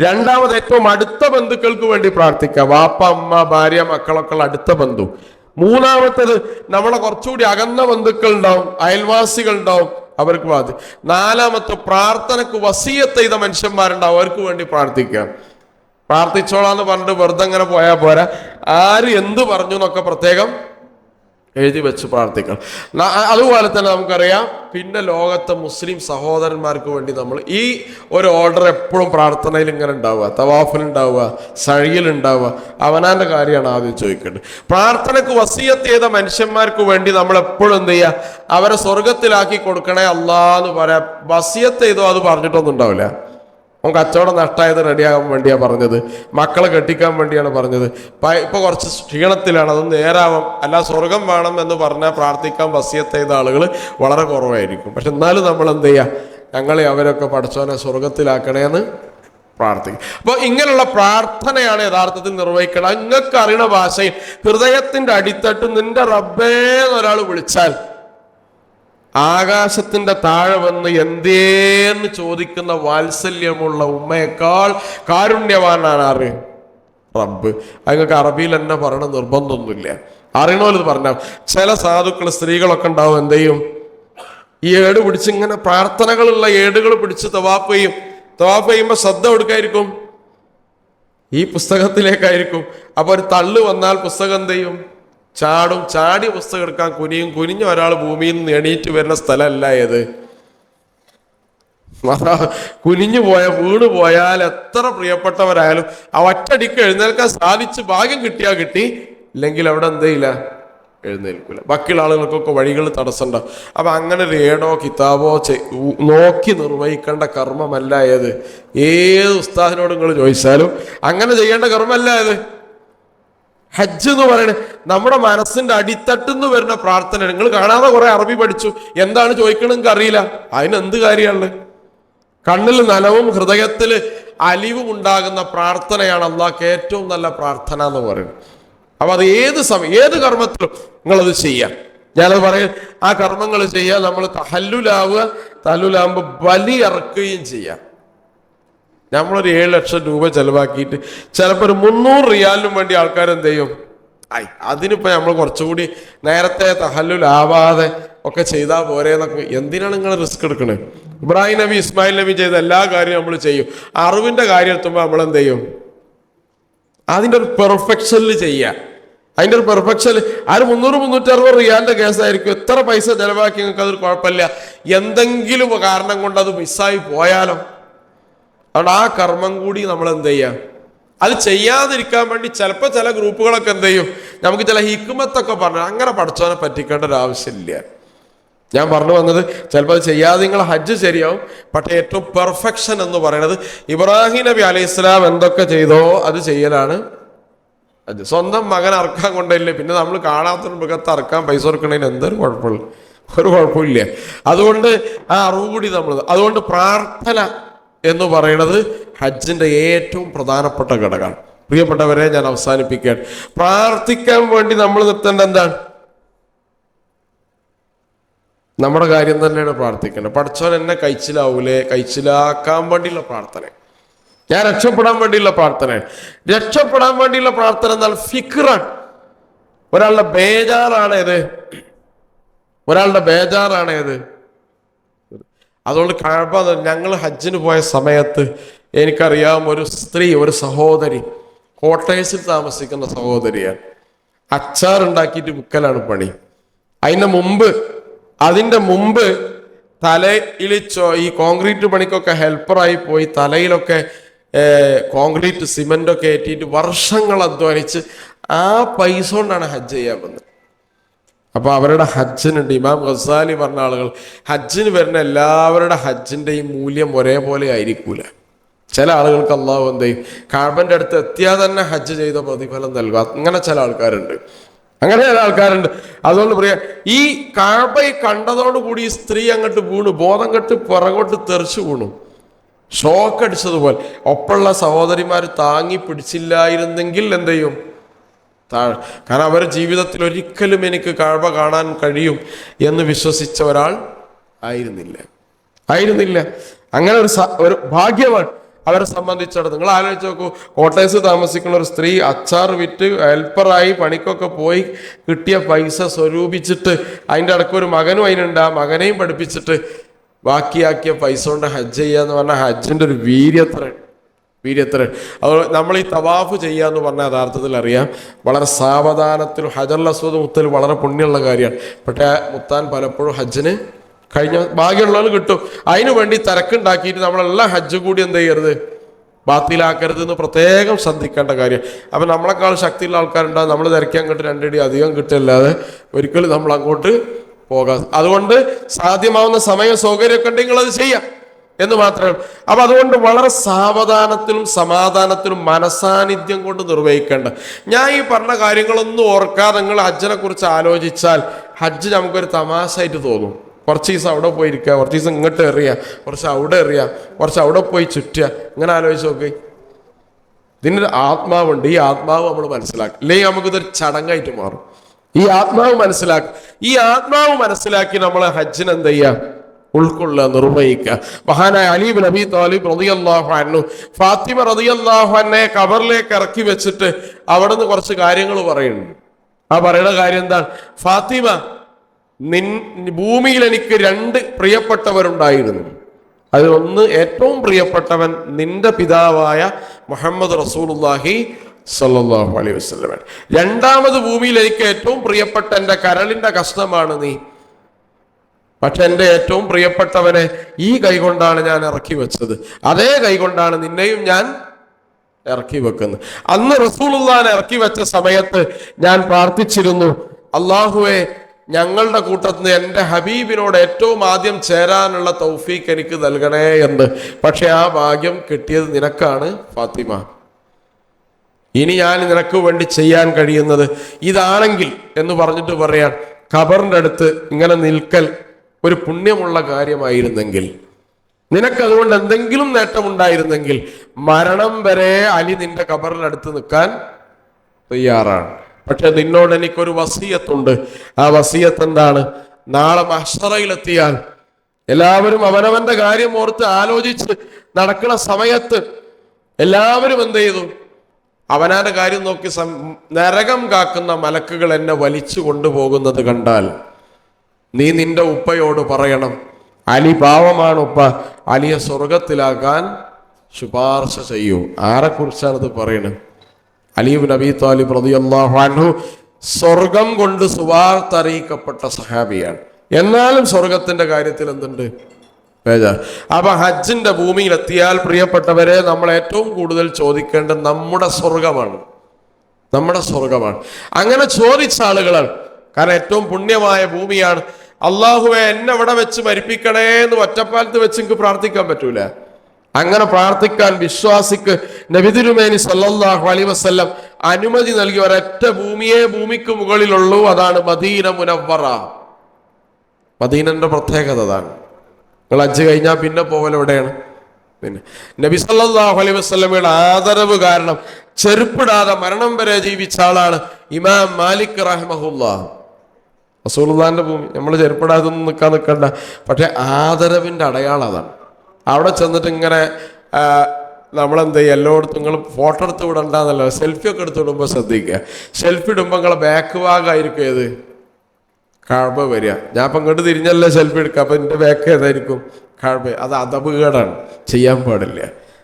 രണ്ടാമത് ഏറ്റവും അടുത്ത ബന്ധുക്കൾക്ക് വേണ്ടി പ്രാർത്ഥിക്കുക, വാപ്പ, അമ്മ, ഭാര്യ, മക്കളൊക്കെ അടുത്ത ബന്ധു. മൂന്നാമത്തേത് നമ്മളെ കുറച്ചുകൂടി അകന്ന ബന്ധുക്കൾ ഉണ്ടാവും, അയൽവാസികൾ ഉണ്ടാവും, അവർക്ക് പ്രാർത്ഥിക്കുക. നാലാമത്തെ പ്രാർത്ഥനക്ക് വസിയത്ത് ചെയ്ത മനുഷ്യന്മാരുണ്ടാവും, അവർക്ക് വേണ്ടി പ്രാർത്ഥിക്കുക. പ്രാർത്ഥിച്ചോളാന്ന് പറഞ്ഞിട്ട് വെറുതെ അങ്ങനെ പോയാൽ പോരാ, ആര് എന്ത് പറഞ്ഞു എന്നൊക്കെ പ്രത്യേകം എഴുതി വെച്ച് പ്രാർത്ഥിക്കണം. അതുപോലെ തന്നെ നമുക്കറിയാം, പിന്നെ ലോകത്തെ മുസ്ലിം സഹോദരന്മാർക്ക് വേണ്ടി നമ്മൾ ഈ ഒരു ഓർഡർ എപ്പോഴും പ്രാർത്ഥനയിൽ ഇങ്ങനെ ഉണ്ടാവുക, തവാഫിലുണ്ടാവുക, സഴിയിലുണ്ടാവുക. അവനാന്റെ കാര്യമാണ് ആദ്യം ചോദിക്കേണ്ടത്. പ്രാർത്ഥനക്ക് വസിയത്ത് ചെയ്ത മനുഷ്യന്മാർക്ക് വേണ്ടി നമ്മൾ എപ്പോഴും എന്ത് ചെയ്യുക? അവരെ സ്വർഗത്തിലാക്കി കൊടുക്കണേ അല്ലാന്ന് പറയാം. വസിയത്ത് ചെയ്തോ അത് പറഞ്ഞിട്ടൊന്നും ഉണ്ടാവില്ല. നമുക്ക് കച്ചവടം നഷ്ടമായത് റെഡിയാകാൻ വേണ്ടിയാണ് പറഞ്ഞത്, മക്കളെ കെട്ടിക്കാൻ വേണ്ടിയാണ് പറഞ്ഞത്. ഇപ്പൊ കുറച്ച് ക്ഷീണത്തിലാണ്, അതൊന്ന് നേരാവാം. അല്ല സ്വർഗം വേണം എന്ന് പറഞ്ഞാൽ പ്രാർത്ഥിക്കാൻ വസിയത്ത് ചെയ്ത ആളുകൾ വളരെ കുറവായിരിക്കും. പക്ഷെ എന്നാലും നമ്മൾ എന്ത് ചെയ്യുക? ഞങ്ങളെ അവരൊക്കെ പഠിച്ചവനെ സ്വർഗത്തിലാക്കണേന്ന് പ്രാർത്ഥിക്കും. അപ്പോൾ ഇങ്ങനെയുള്ള പ്രാർത്ഥനയാണ് യഥാർത്ഥത്തിൽ നിർവഹിക്കണം. നിങ്ങൾക്ക് അറിയണ ഭാഷയിൽ ഹൃദയത്തിന്റെ അടിത്തട്ട് നിന്റെ റബ്ബേ എന്നൊരാൾ വിളിച്ചാൽ ആകാശത്തിന്റെ താഴെ വന്ന് എന്തേന്ന് ചോദിക്കുന്ന വാത്സല്യമുള്ള ഉമ്മയേക്കാൾ കാരുണ്യവാനാണ് ആര്? റബ്ബ്. നിങ്ങൾക്ക് അറബിയിൽ തന്നെ പറയണ നിർബന്ധമൊന്നുമില്ല, അറിയണോല് പറഞ്ഞാൽ. ചില സാധുക്കൾ, സ്ത്രീകളൊക്കെ ഉണ്ടാവും, എന്ത് ചെയ്യും? ഈ ഏട് പിടിച്ച് ഇങ്ങനെ പ്രാർത്ഥനകളുള്ള ഏടുകൾ പിടിച്ച് തവാഫ് ചെയ്യും. തവാഫ് ചെയ്യുമ്പോൾ ശ്രദ്ധ എടുക്കായിരിക്കും, ഈ പുസ്തകത്തിലേക്കായിരിക്കും. അപ്പൊ ഒരു തള്ളു വന്നാൽ പുസ്തകം എന്ത് ചെയ്യും? ചാടും. ചാടി പുസ്തകം എടുക്കാൻ കുനിയും. കുനിഞ്ഞ ഒരാൾ ഭൂമിയിൽ നിന്ന് എണീറ്റ് വരുന്ന സ്ഥലമല്ല ഏത്? കുനിഞ്ഞു വീണ് പോയാൽ എത്ര പ്രിയപ്പെട്ടവരായാലും ആ ഒറ്റടിക്ക് എഴുന്നേൽക്കാൻ സാധിച്ച് ഭാഗ്യം കിട്ടിയാൽ കിട്ടി, ഇല്ലെങ്കിൽ അവിടെ എന്തെയില്ല, എഴുന്നേൽക്കില്ല. ബാക്കിയുള്ള ആളുകൾക്കൊക്കെ വഴികൾ തടസ്സമുണ്ടാവും. അപ്പൊ അങ്ങനെ ഒരു ഏടോ കിതാബോ നോക്കി നിർവഹിക്കേണ്ട കർമ്മമല്ല ഏത്? ഏത് ഉസ്താദിനോട് നിങ്ങൾ ചോദിച്ചാലും അങ്ങനെ ചെയ്യേണ്ട കർമ്മമല്ല ഏത്? ഹജ്ജ് എന്ന് പറയുന്നത് നമ്മുടെ മനസ്സിന്റെ അടിത്തട്ടിന്ന് വരുന്ന പ്രാർത്ഥന. നിങ്ങൾ കാണാതെ കുറെ അറബി പഠിച്ചു, എന്താണ് ചോദിക്കണമെങ്കിൽ അറിയില്ല, അതിനെന്ത് കാര്യമാണ്? കണ്ണിൽ നനവും ഹൃദയത്തിൽ അലിവും ഉണ്ടാകുന്ന പ്രാർത്ഥനയാണ് അള്ളാഹ്ക്ക് ഏറ്റവും നല്ല പ്രാർത്ഥന എന്ന് പറയുന്നത്. അപ്പൊ അത് ഏത് സമയം, ഏത് കർമ്മത്തിലും നിങ്ങളത് ചെയ്യാം. ഞാനത് പറയും, ആ കർമ്മങ്ങൾ ചെയ്യാൻ നമ്മൾ തഹല്ലുലാവുക, തഹല്ലുലാവുമ്പോൾ ബലി ഇറക്കുകയും ചെയ്യാം. നമ്മളൊരു 7 ലക്ഷം രൂപ ചെലവാക്കിയിട്ട് ചിലപ്പോൾ ഒരു 300 റിയാലിനും വേണ്ടി ആൾക്കാർ എന്ത് ചെയ്യും? അതിനിപ്പോൾ നമ്മൾ കുറച്ചുകൂടി നേരത്തെ തഹല്ലുലാവാതെ ഒക്കെ ചെയ്താൽ പോരേന്നൊക്കെ. എന്തിനാണ് നിങ്ങൾ റിസ്ക് എടുക്കണത്? ഇബ്രാഹിം നബി ഇസ്മായിൽ നബി ചെയ്ത എല്ലാ കാര്യവും നമ്മൾ ചെയ്യും. അറിവിൻ്റെ കാര്യം എത്തുമ്പോൾ നമ്മൾ എന്ത് ചെയ്യും? അതിൻ്റെ ഒരു പെർഫെക്ഷനിൽ ചെയ്യുക. അതിൻ്റെ ഒരു പെർഫെക്ഷൻ. 300-360 റിയാലിൻ്റെ കേസായിരിക്കും. എത്ര പൈസ ചെലവാക്കി നിങ്ങൾക്ക് അതൊരു കുഴപ്പമില്ല. എന്തെങ്കിലും കാരണം കൊണ്ട് അത് മിസ്സായി പോയാലോ? അതുകൊണ്ട് ആ കർമ്മം കൂടി നമ്മൾ എന്ത് ചെയ്യുക? അത് ചെയ്യാതിരിക്കാൻ വേണ്ടി ചിലപ്പോൾ ചില ഗ്രൂപ്പുകളൊക്കെ എന്ത് ചെയ്യും? നമുക്ക് ചില ഹിക്മത്തൊക്കെ പറഞ്ഞു. അങ്ങനെ പഠിച്ചവനെ പറ്റിക്കേണ്ട ഒരു ആവശ്യമില്ല. ഞാൻ പറഞ്ഞു വന്നത്, ചിലപ്പോൾ അത് ചെയ്യാതെ നിങ്ങൾ ഹജ്ജ് ശരിയാവും. പക്ഷേ ഏറ്റവും പെർഫെക്ഷൻ എന്ന് പറയുന്നത് ഇബ്രാഹിം നബി അലൈഹി സ്വലാം എന്തൊക്കെ ചെയ്തോ അത് ചെയ്യലാണ്. അത് സ്വന്തം മകൻ അറക്കാൻ കൊണ്ടില്ലേ, പിന്നെ നമ്മൾ കാണാത്തൊരു മൃഗത്തെ അറക്കാൻ പൈസ കൊടുക്കണതിന് എന്തൊരു കുഴപ്പമില്ല, ഒരു കുഴപ്പമില്ല. അതുകൊണ്ട് ആ അറിവ് കൂടി നമ്മൾ, അതുകൊണ്ട് പ്രാർത്ഥന എന്ന് പറയുന്നത് ഹജ്ജിന്റെ ഏറ്റവും പ്രധാനപ്പെട്ട ഘടകമാണ്. പ്രിയപ്പെട്ടവരെ, ഞാൻ അവസാനിപ്പിക്കുകയാണ്. പ്രാർത്ഥിക്കാൻ വേണ്ടി നമ്മൾ നിർത്തേണ്ട എന്താണ്? നമ്മുടെ കാര്യം തന്നെയാണ് പ്രാർത്ഥിക്കേണ്ടത്. പഠിച്ചവൻ എന്നെ കഴിച്ചിലാവൂലേ, കഴിച്ചിലാക്കാൻ വേണ്ടിയുള്ള പ്രാർത്ഥന, ഞാൻ രക്ഷപ്പെടാൻ വേണ്ടിയുള്ള പ്രാർത്ഥന. രക്ഷപ്പെടാൻ വേണ്ടിയുള്ള പ്രാർത്ഥന എന്നാൽ ഫിക്റാണ്. ഒരാളുടെ ബേജാറാണേത്, ഒരാളുടെ ബേജാറാണേത്. അതുകൊണ്ട് കഅബ, ഞങ്ങൾ ഹജ്ജിന് പോയ സമയത്ത് എനിക്കറിയാം ഒരു സ്ത്രീ, ഒരു സഹോദരി, കോട്ടേഴ്സിൽ താമസിക്കുന്ന സഹോദരിയാണ്. അച്ചാറുണ്ടാക്കിയിട്ട് വിൽക്കലാണ് പണി. അതിൻ്റെ മുമ്പ് തലയിൽ ഈ കോൺക്രീറ്റ് പണിക്കൊക്കെ ഹെൽപ്പറായി പോയി തലയിലൊക്കെ കോൺക്രീറ്റ് സിമെൻ്റൊക്കെ ഏറ്റിയിട്ട് വർഷങ്ങൾ അധ്വാനിച്ച് ആ പൈസ കൊണ്ടാണ് ഹജ്ജ് ചെയ്യാൻ വന്നത്. അപ്പോൾ അവരുടെ ഹജ്ജിനുണ്ട്. ഇമാം ഗസാലി പറഞ്ഞ ആളുകൾ, ഹജ്ജിന് വരുന്ന എല്ലാവരുടെ ഹജ്ജിൻ്റെയും മൂല്യം ഒരേപോലെ ആയിരിക്കൂല. ചില ആളുകൾക്ക് അള്ളാഹു എന്ത് ചെയ്യും? കഅബൻ്റെ അടുത്ത് എത്തിയാൽ തന്നെ ഹജ്ജ് ചെയ്ത പ്രതിഫലം നൽകുക. അങ്ങനെ ചില ആൾക്കാരുണ്ട്, അങ്ങനെ ചില ആൾക്കാരുണ്ട്. അതുകൊണ്ട് പറയാം, ഈ കഅബ കണ്ടതോടുകൂടി ഈ സ്ത്രീ അങ്ങോട്ട് വീണു, ബോധം കെട്ട് പുറകോട്ട് തെറിച്ചു വീണു, ഷോക്ക് അടിച്ചതുപോലെ. ഒപ്പമുള്ള സഹോദരിമാർ താങ്ങി പിടിച്ചില്ലായിരുന്നെങ്കിൽ എന്ത് ചെയ്യും? കാരണം അവർ ജീവിതത്തിൽ ഒരിക്കലും എനിക്ക് കഅബ കാണാൻ കഴിയും എന്ന് വിശ്വസിച്ച ഒരാൾ ആയിരുന്നില്ല. അങ്ങനെ ഒരു ഭാഗ്യമാണ് അവരെ സംബന്ധിച്ചിടത്തോളം. നിങ്ങൾ ആലോചിച്ച് നോക്കൂ, കോട്ടേഴ്സ് താമസിക്കുന്ന ഒരു സ്ത്രീ അച്ചാർ വിറ്റ് ഹെൽപ്പറായി പണിക്കൊക്കെ പോയി കിട്ടിയ പൈസ സ്വരൂപിച്ചിട്ട്, അതിൻ്റെ ഇടയ്ക്ക് ഒരു മകനും അതിനുണ്ട്, ആ മകനെയും പഠിപ്പിച്ചിട്ട് ബാക്കിയാക്കിയ പൈസ കൊണ്ട് ഹജ്ജ് ചെയ്യാന്ന് പറഞ്ഞാൽ ഹജ്ജിൻ്റെ ഒരു വീര്യത്ര. അത് നമ്മൾ ഈ തവാഫ് ചെയ്യാന്ന് പറഞ്ഞാൽ യഥാർത്ഥത്തിൽ അറിയാം, വളരെ സാവധാനത്തിലും ഹജറുൽ അസ്വദ് മുത്തൽ വളരെ പുണ്യമുള്ള കാര്യമാണ്. പക്ഷേ മുത്താൻ പലപ്പോഴും ഹജ്ജിന് കഴിഞ്ഞ ഭാഗ്യമുള്ളവർ കിട്ടും. അതിനു വേണ്ടി തിരക്കുണ്ടാക്കിയിട്ട് നമ്മളെല്ലാം ഹജ്ജ് കൂടി എന്ത് ചെയ്യരുത്? ബാത്തിലാക്കരുത് എന്ന് പ്രത്യേകം ശ്രദ്ധിക്കേണ്ട കാര്യം. അപ്പം നമ്മളെക്കാൾ ശക്തിയുള്ള ആൾക്കാരുണ്ടാകും, നമ്മൾ തിരക്കി അങ്ങോട്ട് 2 അടി അധികം കിട്ടില്ലാതെ ഒരിക്കലും നമ്മൾ അങ്ങോട്ട് പോകാം. അതുകൊണ്ട് സാധ്യമാവുന്ന സമയം സൗകര്യമൊക്കെ ഉണ്ടെങ്കിൽ അത് ചെയ്യാം എന്ന് മാത്രമേ. അപ്പൊ അതുകൊണ്ട് വളരെ സാവധാനത്തിലും സമാധാനത്തിലും മനസാന്നിധ്യം കൊണ്ട് നിർവഹിക്കേണ്ട. ഞാൻ ഈ പറഞ്ഞ കാര്യങ്ങളൊന്നും ഓർക്കാതെ നിങ്ങൾ ഹജ്ജിനെ കുറിച്ച് ആലോചിച്ചാൽ ഹജ്ജ് നമുക്കൊരു തമാശയായിട്ട് തോന്നും. കുറച്ച് ദിവസം അവിടെ പോയിരിക്കുക, കുറച്ച് ദിവസം ഇങ്ങോട്ട് എറിയുക, കുറച്ച് അവിടെ എറിയുക, കുറച്ച് അവിടെ പോയി ചുറ്റുക. ഇങ്ങനെ ആലോചിച്ച് നോക്കി. ഇതിനൊരു ആത്മാവുണ്ട്. ഈ ആത്മാവ് നമ്മൾ മനസ്സിലാക്കി, അല്ലെങ്കിൽ നമുക്കിതൊരു ചടങ്ങായിട്ട് മാറും. ഈ ആത്മാവ് മനസ്സിലാക്കി നമ്മൾ ഹജ്ജിന് എന്ത് ചെയ്യുക? ഉൾക്കൊള്ളുക, നിർവഹിക്കുക. മഹാനായ അലി ഇബ്നു അബീ ത്വാലിബ് റളിയല്ലാഹു അൻഹു ഫാത്തിമ റളിയല്ലാഹു അൻഹയെ ഖബറിലേക്ക് ഇറക്കി വെച്ചിട്ട് അവിടുന്ന് കുറച്ച് കാര്യങ്ങൾ പറയുന്നു. ആ പറയുന്ന കാര്യം എന്താണ്? ഫാത്തിമ, ഭൂമിയിൽ എനിക്ക് 2 പ്രിയപ്പെട്ടവരുണ്ടായിരുന്നു. അതിലൊന്ന്, ഏറ്റവും പ്രിയപ്പെട്ടവൻ നിന്റെ പിതാവായ മുഹമ്മദ് റസൂലുള്ളാഹി സ്വല്ലല്ലാഹു അലൈഹി വസല്ലം. രണ്ടാമത്, ഭൂമിയിൽ എനിക്ക് ഏറ്റവും പ്രിയപ്പെട്ട എൻ്റെ കരളിന്റെ കഷ്ണമാണ് നീ. പക്ഷെ എൻ്റെ ഏറ്റവും പ്രിയപ്പെട്ടവനെ ഈ കൈകൊണ്ടാണ് ഞാൻ ഇറക്കി വെച്ചത്, അതേ കൈകൊണ്ടാണ് നിന്നെയും ഞാൻ ഇറക്കി വെക്കുന്നത്. അന്ന് റസൂലുള്ളാഹിനെ ഇറക്കി വെച്ച സമയത്ത് ഞാൻ പ്രാർത്ഥിച്ചിരുന്നു, അള്ളാഹുവെ, ഞങ്ങളുടെ കൂട്ടത്തിൽ നിന്ന് എൻ്റെ ഹബീബിനോട് ഏറ്റവും ആദ്യം ചേരാനുള്ള തൗഫീഖ് എനിക്ക് നൽകണേ എന്ന്. പക്ഷെ ആ ഭാഗ്യം കിട്ടിയത് നിനക്കാണ് ഫാത്തിമ. ഇനി ഞാൻ നിനക്ക് വേണ്ടി ചെയ്യാൻ കഴിയുന്നത് ഇതാണെങ്കിൽ എന്ന് പറഞ്ഞിട്ട് പറയാൻ, ഖബറിൻ്റെ അടുത്ത് ഇങ്ങനെ നിൽക്കൽ ഒരു പുണ്യമുള്ള കാര്യമായിരുന്നെങ്കിൽ, നിനക്കതുകൊണ്ട് എന്തെങ്കിലും നേട്ടമുണ്ടായിരുന്നെങ്കിൽ മരണം വരെ അലി നിന്റെ ഖബറിനടുത്ത് നിൽക്കാൻ തയ്യാറാണ്. പക്ഷെ നിന്നോട് എനിക്കൊരു വസിയത്തുണ്ട്. ആ വസിയത്ത് എന്താണ്? നാളെ മഹ്ശറയിലെത്തിയാൽ എല്ലാവരും അവനവന്റെ കാര്യം ഓർത്ത് ആലോചിച്ച് നടക്കുന്ന സമയത്ത് എല്ലാവരും എന്ത് ചെയ്തു? അവനാന്റെ കാര്യം നോക്കി നരകം കാക്കുന്ന മലക്കുകൾ എന്നെ വലിച്ചു കൊണ്ടുപോകുന്നത് കണ്ടാൽ നീ നിന്റെ ഉപ്പയോട് പറയണം, അലി പാവമാണ് ഉപ്പ, അലിയെ സ്വർഗത്തിലാക്കാൻ ശുപാർശ ചെയ്യൂ. ആരെക്കുറിച്ചാണ് ഇത് പറയുന്നത്? അലി ഇബ്നു അബീ ത്വാലിബ് റളിയല്ലാഹു അൻഹു സ്വർഗം കൊണ്ട് സുവാർത്തറിയിക്കപ്പെട്ട സഹാബിയാണ്. എന്നാലും സ്വർഗത്തിന്റെ കാര്യത്തിൽ എന്തുണ്ട്? ബേജാർ. അപ്പൊ ഹജ്ജിന്റെ ഭൂമിയിൽ എത്തിയാൽ പ്രിയപ്പെട്ടവരെ, നമ്മൾ ഏറ്റവും കൂടുതൽ ചോദിക്കേണ്ടത് നമ്മുടെ സ്വർഗമാണ്. നമ്മുടെ സ്വർഗമാണ്. അങ്ങനെ ചോദിച്ച ആളുകളാണ്. കാരണം ഏറ്റവും പുണ്യമായ ഭൂമിയാണ്. അള്ളാഹുവെ എന്നെ ഇവിടെ വെച്ച് മരിപ്പിക്കണേ എന്ന് ഒറ്റപ്പാലത്ത് വെച്ച് എനിക്ക് പ്രാർത്ഥിക്കാൻ പറ്റൂല. അങ്ങനെ പ്രാർത്ഥിക്കാൻ വിശ്വാസിക്ക് നബി തിരുമേനി സല്ലല്ലാഹു അലൈഹി വസല്ലം അനുമതി നൽകി ഒരൊറ്റ ഭൂമിയെ ഭൂമിക്ക് മുകളിലുള്ളൂ. അതാണ് മദീന മുനവ്വറ. മദീനന്റെ പ്രത്യേകത അതാണ്. നിങ്ങൾ ഹജ്ജ് കഴിഞ്ഞാൽ പിന്നെ പോകൽ എവിടെയാണ്? പിന്നെ നബി സല്ലല്ലാഹു അലൈഹി വസല്ലമയുടെ ആദരവ് കാരണം ചെരുപ്പിടാതെ മരണം വരെ ജീവിച്ച ആളാണ് ഇമാം മാലിക് റഹ്മഹുല്ലാഹ്. റസൂലുള്ളാഹിന്റെ ഭൂമി, നമ്മൾ ചെരുപ്പിടാതെ ഒന്നും നിൽക്കണ്ട. പക്ഷെ ആദരവിന്റെ അടയാളം അതാണ്. അവിടെ ചെന്നിട്ട് ഇങ്ങനെ നമ്മളെന്ത് ചെയ്യും? എല്ലായിടത്തും നിങ്ങൾ ഫോട്ടോ എടുത്ത് വിടണ്ടെന്നല്ലോ, സെൽഫി ഒക്കെ എടുത്ത് വിടുമ്പോൾ ശ്രദ്ധിക്കുക. സെൽഫി ഇടുമ്പോൾ നിങ്ങളെ ബാക്ക് ഭാഗമായിരിക്കും ഏത്? കഅബ വരിക. ഞാൻ അപ്പം ഇങ്ങോട്ട് തിരിഞ്ഞല്ലേ സെൽഫി എടുക്കുക, അപ്പം എൻ്റെ ബാക്ക് ഏതായിരിക്കും? കഅബ. അത് അദബുകേടാണ്, ചെയ്യാൻ പാടില്ല.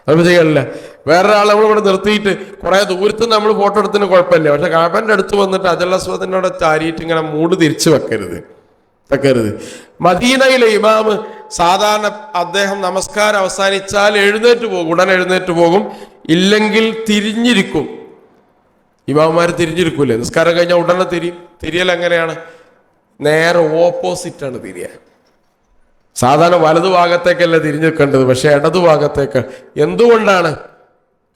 അത് ചെയ്യാനില്ല. വേറൊരാൾ നമ്മളിവിടെ നിർത്തിയിട്ട് കുറേ ദൂരത്ത് നമ്മൾ ഫോട്ടോ എടുത്തിന് കുഴപ്പമില്ല. പക്ഷെ കഅബന്റെ അടുത്ത് വന്നിട്ട് ഹജറുൽ അസ്വദിനോട് ചാരിയിട്ട് ഇങ്ങനെ മൂട് തിരിച്ചു വെക്കരുത്. മദീനയിലെ ഇമാമ് സാധാരണ അദ്ദേഹം നമസ്കാരം അവസാനിച്ചാൽ എഴുന്നേറ്റ് പോകും, ഉടനെ എഴുന്നേറ്റ് പോകും. ഇല്ലെങ്കിൽ തിരിഞ്ഞിരിക്കും. ഇമാമുമാർ തിരിഞ്ഞിരിക്കൂലേ? നിസ്കാരം കഴിഞ്ഞാൽ ഉടനെ തിരിയൽ എങ്ങനെയാണ്? നേരെ ഓപ്പോസിറ്റാണ് തിരിയ. സാധാരണ വലതുഭാഗത്തേക്കല്ല തിരിഞ്ഞിരിക്കേണ്ടത്, പക്ഷെ ഇടതുഭാഗത്തേക്ക്. എന്തുകൊണ്ടാണ്?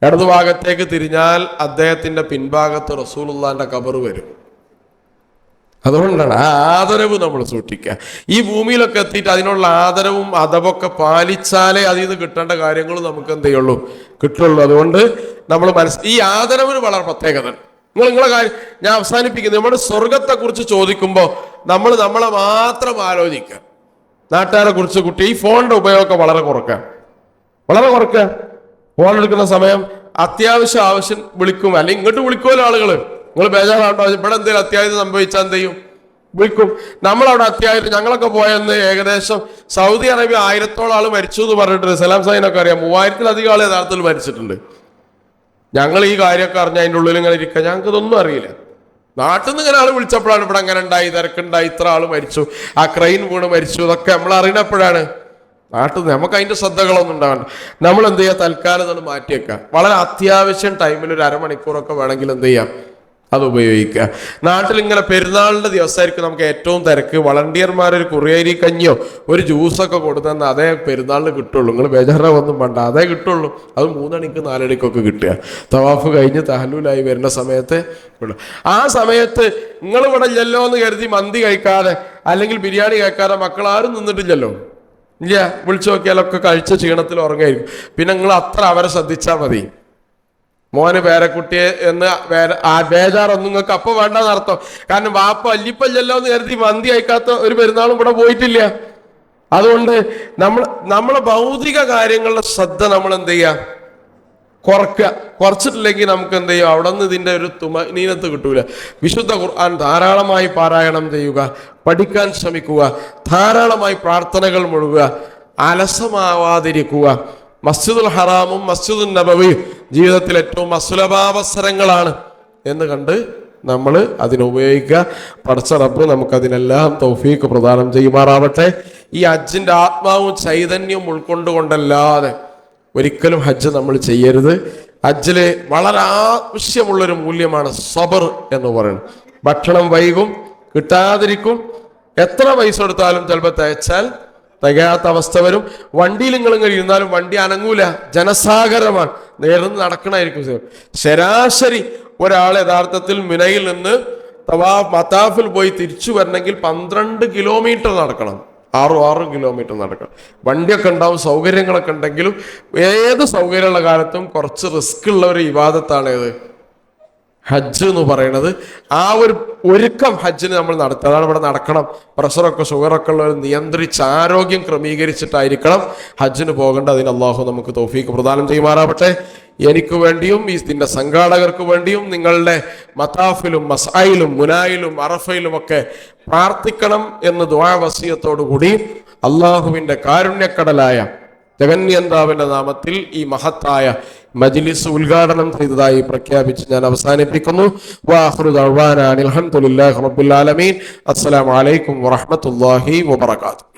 ഇടതുഭാഗത്തേക്ക് തിരിഞ്ഞാൽ അദ്ദേഹത്തിന്റെ പിൻഭാഗത്ത് റസൂലുള്ളാഹിന്റെ ഖബർ വരും. അതുകൊണ്ടാണ് ആ ആദരവ് നമ്മൾ സൂക്ഷിക്കുക. ഈ ഭൂമിയിലൊക്കെ എത്തിയിട്ട് അതിനുള്ള ആദരവും അദബൊക്കെ പാലിച്ചാലേ അതിൽ നിന്ന് കിട്ടേണ്ട കാര്യങ്ങൾ നമുക്ക് എന്ത് ചെയ്യുള്ളൂ? കിട്ടുള്ളൂ. അതുകൊണ്ട് നമ്മൾ ഈ ആദരവിന് വളരെ പ്രത്യേകത. നിങ്ങളെ കാര്യം ഞാൻ അവസാനിപ്പിക്കുന്നത്, നമ്മുടെ സ്വർഗത്തെ കുറിച്ച് ചോദിക്കുമ്പോൾ നമ്മൾ നമ്മളെ മാത്രം ആലോചിക്കുക. നാട്ടുകാരെ കുറിച്ച് കുട്ടി ഈ ഫോണിന്റെ ഉപയോഗമൊക്കെ വളരെ കുറക്കുക. ഫോൺ എടുക്കുന്ന സമയം ആവശ്യം വിളിക്കും, അല്ലെങ്കിൽ ഇങ്ങോട്ട് വിളിക്കുമല്ലോ ആളുകൾ. നിങ്ങൾ ബേജാറാണ്ടോ? ഇവിടെ എന്തെങ്കിലും അത്യാവശ്യം സംഭവിച്ചാൽ എന്ത് ചെയ്യും? വിളിക്കും. നമ്മളവിടെ അത്യാവശ്യം ഞങ്ങളൊക്കെ പോയെന്ന് ഏകദേശം സൗദി അറേബ്യ 1000-ഓളം ആൾ മരിച്ചു എന്ന് പറഞ്ഞിട്ടുണ്ട്. സലാം സാഹിനൊക്കെ അറിയാം. 3000-ലധികം ആൾ യഥാർത്ഥത്തിൽ മരിച്ചിട്ടുണ്ട്. ഞങ്ങൾ ഈ കാര്യമൊക്കെ അറിഞ്ഞ അതിൻ്റെ ഉള്ളിൽ ഇങ്ങനെ ഇരിക്കുക. ഞങ്ങൾക്ക് ഇതൊന്നും അറിയില്ല. നാട്ടിൽ നിന്ന് ഇങ്ങനെ ആൾ വിളിച്ചപ്പോഴാണ് ഇവിടെ അങ്ങനെ ഉണ്ടായി, തിരക്കുണ്ടായി, ഇത്ര ആൾ മരിച്ചു, ആ ക്രെയിൻ വീണ് മരിച്ചു, ഇതൊക്കെ നമ്മൾ അറിയണപ്പോഴാണ്. നാട്ടിൽ നിന്ന് നമുക്ക് അതിൻ്റെ ശ്രദ്ധകളൊന്നും ഉണ്ടാവണ്ട. നമ്മൾ എന്ത് ചെയ്യുക? തൽക്കാലം അത് മാറ്റിയേക്കാം. വളരെ അത്യാവശ്യം ടൈമിൽ ഒരു അരമണിക്കൂറൊക്കെ വേണമെങ്കിൽ എന്ത് ചെയ്യാം? അത് ഉപയോഗിക്കുക. നാട്ടിൽ ഇങ്ങനെ പെരുന്നാളിന്റെ ദിവസമായിരിക്കും നമുക്ക് ഏറ്റവും തിരക്ക്. വളണ്ടിയർമാരൊരു കുറിയരി കഞ്ഞിയോ ഒരു ജ്യൂസൊക്കെ കൊടുത്തെന്ന് അതേ പെരുന്നാളിന് കിട്ടുള്ളൂ. നിങ്ങൾ ബേജാറാവൊന്നും വേണ്ട, അതേ കിട്ടുള്ളൂ. അത് 3 മണിക്ക് 4 മണിക്കൊക്കെ കിട്ടുക. തവാഫ് കഴിഞ്ഞ് തഹല്ലൂലായി വരുന്ന സമയത്ത് ആ സമയത്ത് നിങ്ങൾ ഇവിടെ ഇല്ലല്ലോ എന്ന് കരുതി മന്തി കഴിക്കാതെ അല്ലെങ്കിൽ ബിരിയാണി കഴിക്കാതെ മക്കളാരും നിന്നിട്ടില്ലല്ലോ. ഇല്ല, വിളിച്ചു നോക്കിയാലൊക്കെ കഴിച്ച ക്ഷീണത്തിൽ ഉറങ്ങായിരിക്കും. പിന്നെ നിങ്ങൾ അത്ര അവരെ ശ്രദ്ധിച്ചാൽ മതി. മോന് പേരക്കുട്ടിയെ എന്ന് ബേജാറൊന്നും നിങ്ങൾക്ക് അപ്പൊ വേണ്ടെന്ന് അർത്ഥം. കാരണം വാപ്പ അല്ലിപ്പല്ലല്ലോ എന്ന് കരുതി മന്തി അയക്കാത്ത ഒരു പെരുന്നാളും ഇവിടെ പോയിട്ടില്ല. അതുകൊണ്ട് നമ്മളെ ഭൗതിക കാര്യങ്ങളുടെ ശ്രദ്ധ നമ്മൾ എന്ത് ചെയ്യുക? കുറച്ചിട്ടില്ലെങ്കിൽ നമുക്ക് എന്ത് ചെയ്യും? അവിടെ നിന്ന് ഇതിന്റെ ഒരു തുമനീനത്ത് കിട്ടൂല. വിശുദ്ധ ഖുർആൻ ധാരാളമായി പാരായണം ചെയ്യുക, പഠിക്കാൻ ശ്രമിക്കുക, ധാരാളമായി പ്രാർത്ഥനകൾ മുഴുകുക, അലസമാവാതിരിക്കുക. മസ്ജിദുൽ ഹറാമും മസ്ജിദുൽ നബവിയും ജീവിതത്തിൽ ഏറ്റവും അസുലഭാവസരങ്ങളാണ് എന്ന് കണ്ട് നമ്മൾ അതിനുപയോഗിക്കുക. പടച്ച റബ്ബ് നമുക്കതിനെല്ലാം തൗഫീഖ് പ്രദാനം ചെയ്യുമാറാവട്ടെ. ഈ ഹജ്ജിന്റെ ആത്മാവും ചൈതന്യവും ഉൾക്കൊണ്ടുകൊണ്ടല്ലാതെ ഒരിക്കലും ഹജ്ജ് നമ്മൾ ചെയ്യരുത്. ഹജ്ജില് വളരെ ആവശ്യമുള്ളൊരു മൂല്യമാണ് സബർ എന്ന് പറയുന്നത്. ഭക്ഷണം വൈകും, കിട്ടാതിരിക്കും, എത്ര പൈസ കൊടുത്താലും ചിലപ്പോൾ തയ്ച്ചാൽ തികയാത്ത അവസ്ഥ വരും. വണ്ടിയിൽ നിങ്ങൾ ഇരുന്നാലും വണ്ടി അനങ്ങൂല, ജനസാഗരമാണ്, നേർന്ന് നടക്കണമായിരിക്കും. ശരാശരി ഒരാൾ യഥാർത്ഥത്തിൽ മിനയിൽ നിന്ന് മതാഫിൽ പോയി തിരിച്ചു വരണമെങ്കിൽ 12 കിലോമീറ്റർ നടക്കണം. 6 കിലോമീറ്റർ നടക്കണം. വണ്ടിയൊക്കെ ഉണ്ടാവും, സൗകര്യങ്ങളൊക്കെ ഉണ്ടെങ്കിലും ഏത് സൗകര്യമുള്ള കാലത്തും കുറച്ച് റിസ്ക് ഉള്ള ഒരു ഇബാദത്താണ് ഏത്? ഹജ്ജ് എന്ന് പറയുന്നത് ആ ഒരു ഒരുക്കം ഹജ്ജിന് നമ്മൾ നടത്തുക. അതാണ് ഇവിടെ നടക്കണം. പ്രഷറൊക്കെ ഷുഗറൊക്കെ ഉള്ളവർ നിയന്ത്രിച്ച് ആരോഗ്യം ക്രമീകരിച്ചിട്ടായിരിക്കണം ഹജ്ജിന് പോകേണ്ടത്. അതിന് അള്ളാഹു നമുക്ക് തൗഫീഖ് പ്രദാനം ചെയ്യുമാറാവട്ടെ. എനിക്ക് വേണ്ടിയും ഇതിന്റെ സംഘാടകർക്ക് വേണ്ടിയും നിങ്ങളുടെ മതാഫിലും മസ്ആയിലും മുനായിലും അറഫയിലും ഒക്കെ പ്രാർത്ഥിക്കണം എന്ന് ദുആ വസിയത്തോടു കൂടി അള്ളാഹുവിന്റെ കാരുണ്യക്കടലായ ജഗന്യന്താവിന്റെ നാമത്തിൽ ഈ മഹത്തായ മജ്ലിസ് ഉദ്ഘാടനം ചെയ്തതായി പ്രഖ്യാപിച്ച് ഞാൻ അവസാനിപ്പിക്കുന്നു. വആഖിറു ദഅ്വാനാ അൽഹംദുലില്ലാഹി റബ്ബിൽ ആലമീൻ. അസ്സലാമു അലൈക്കും വറഹ്മത്തുള്ളാഹി വബറകാതുഹു.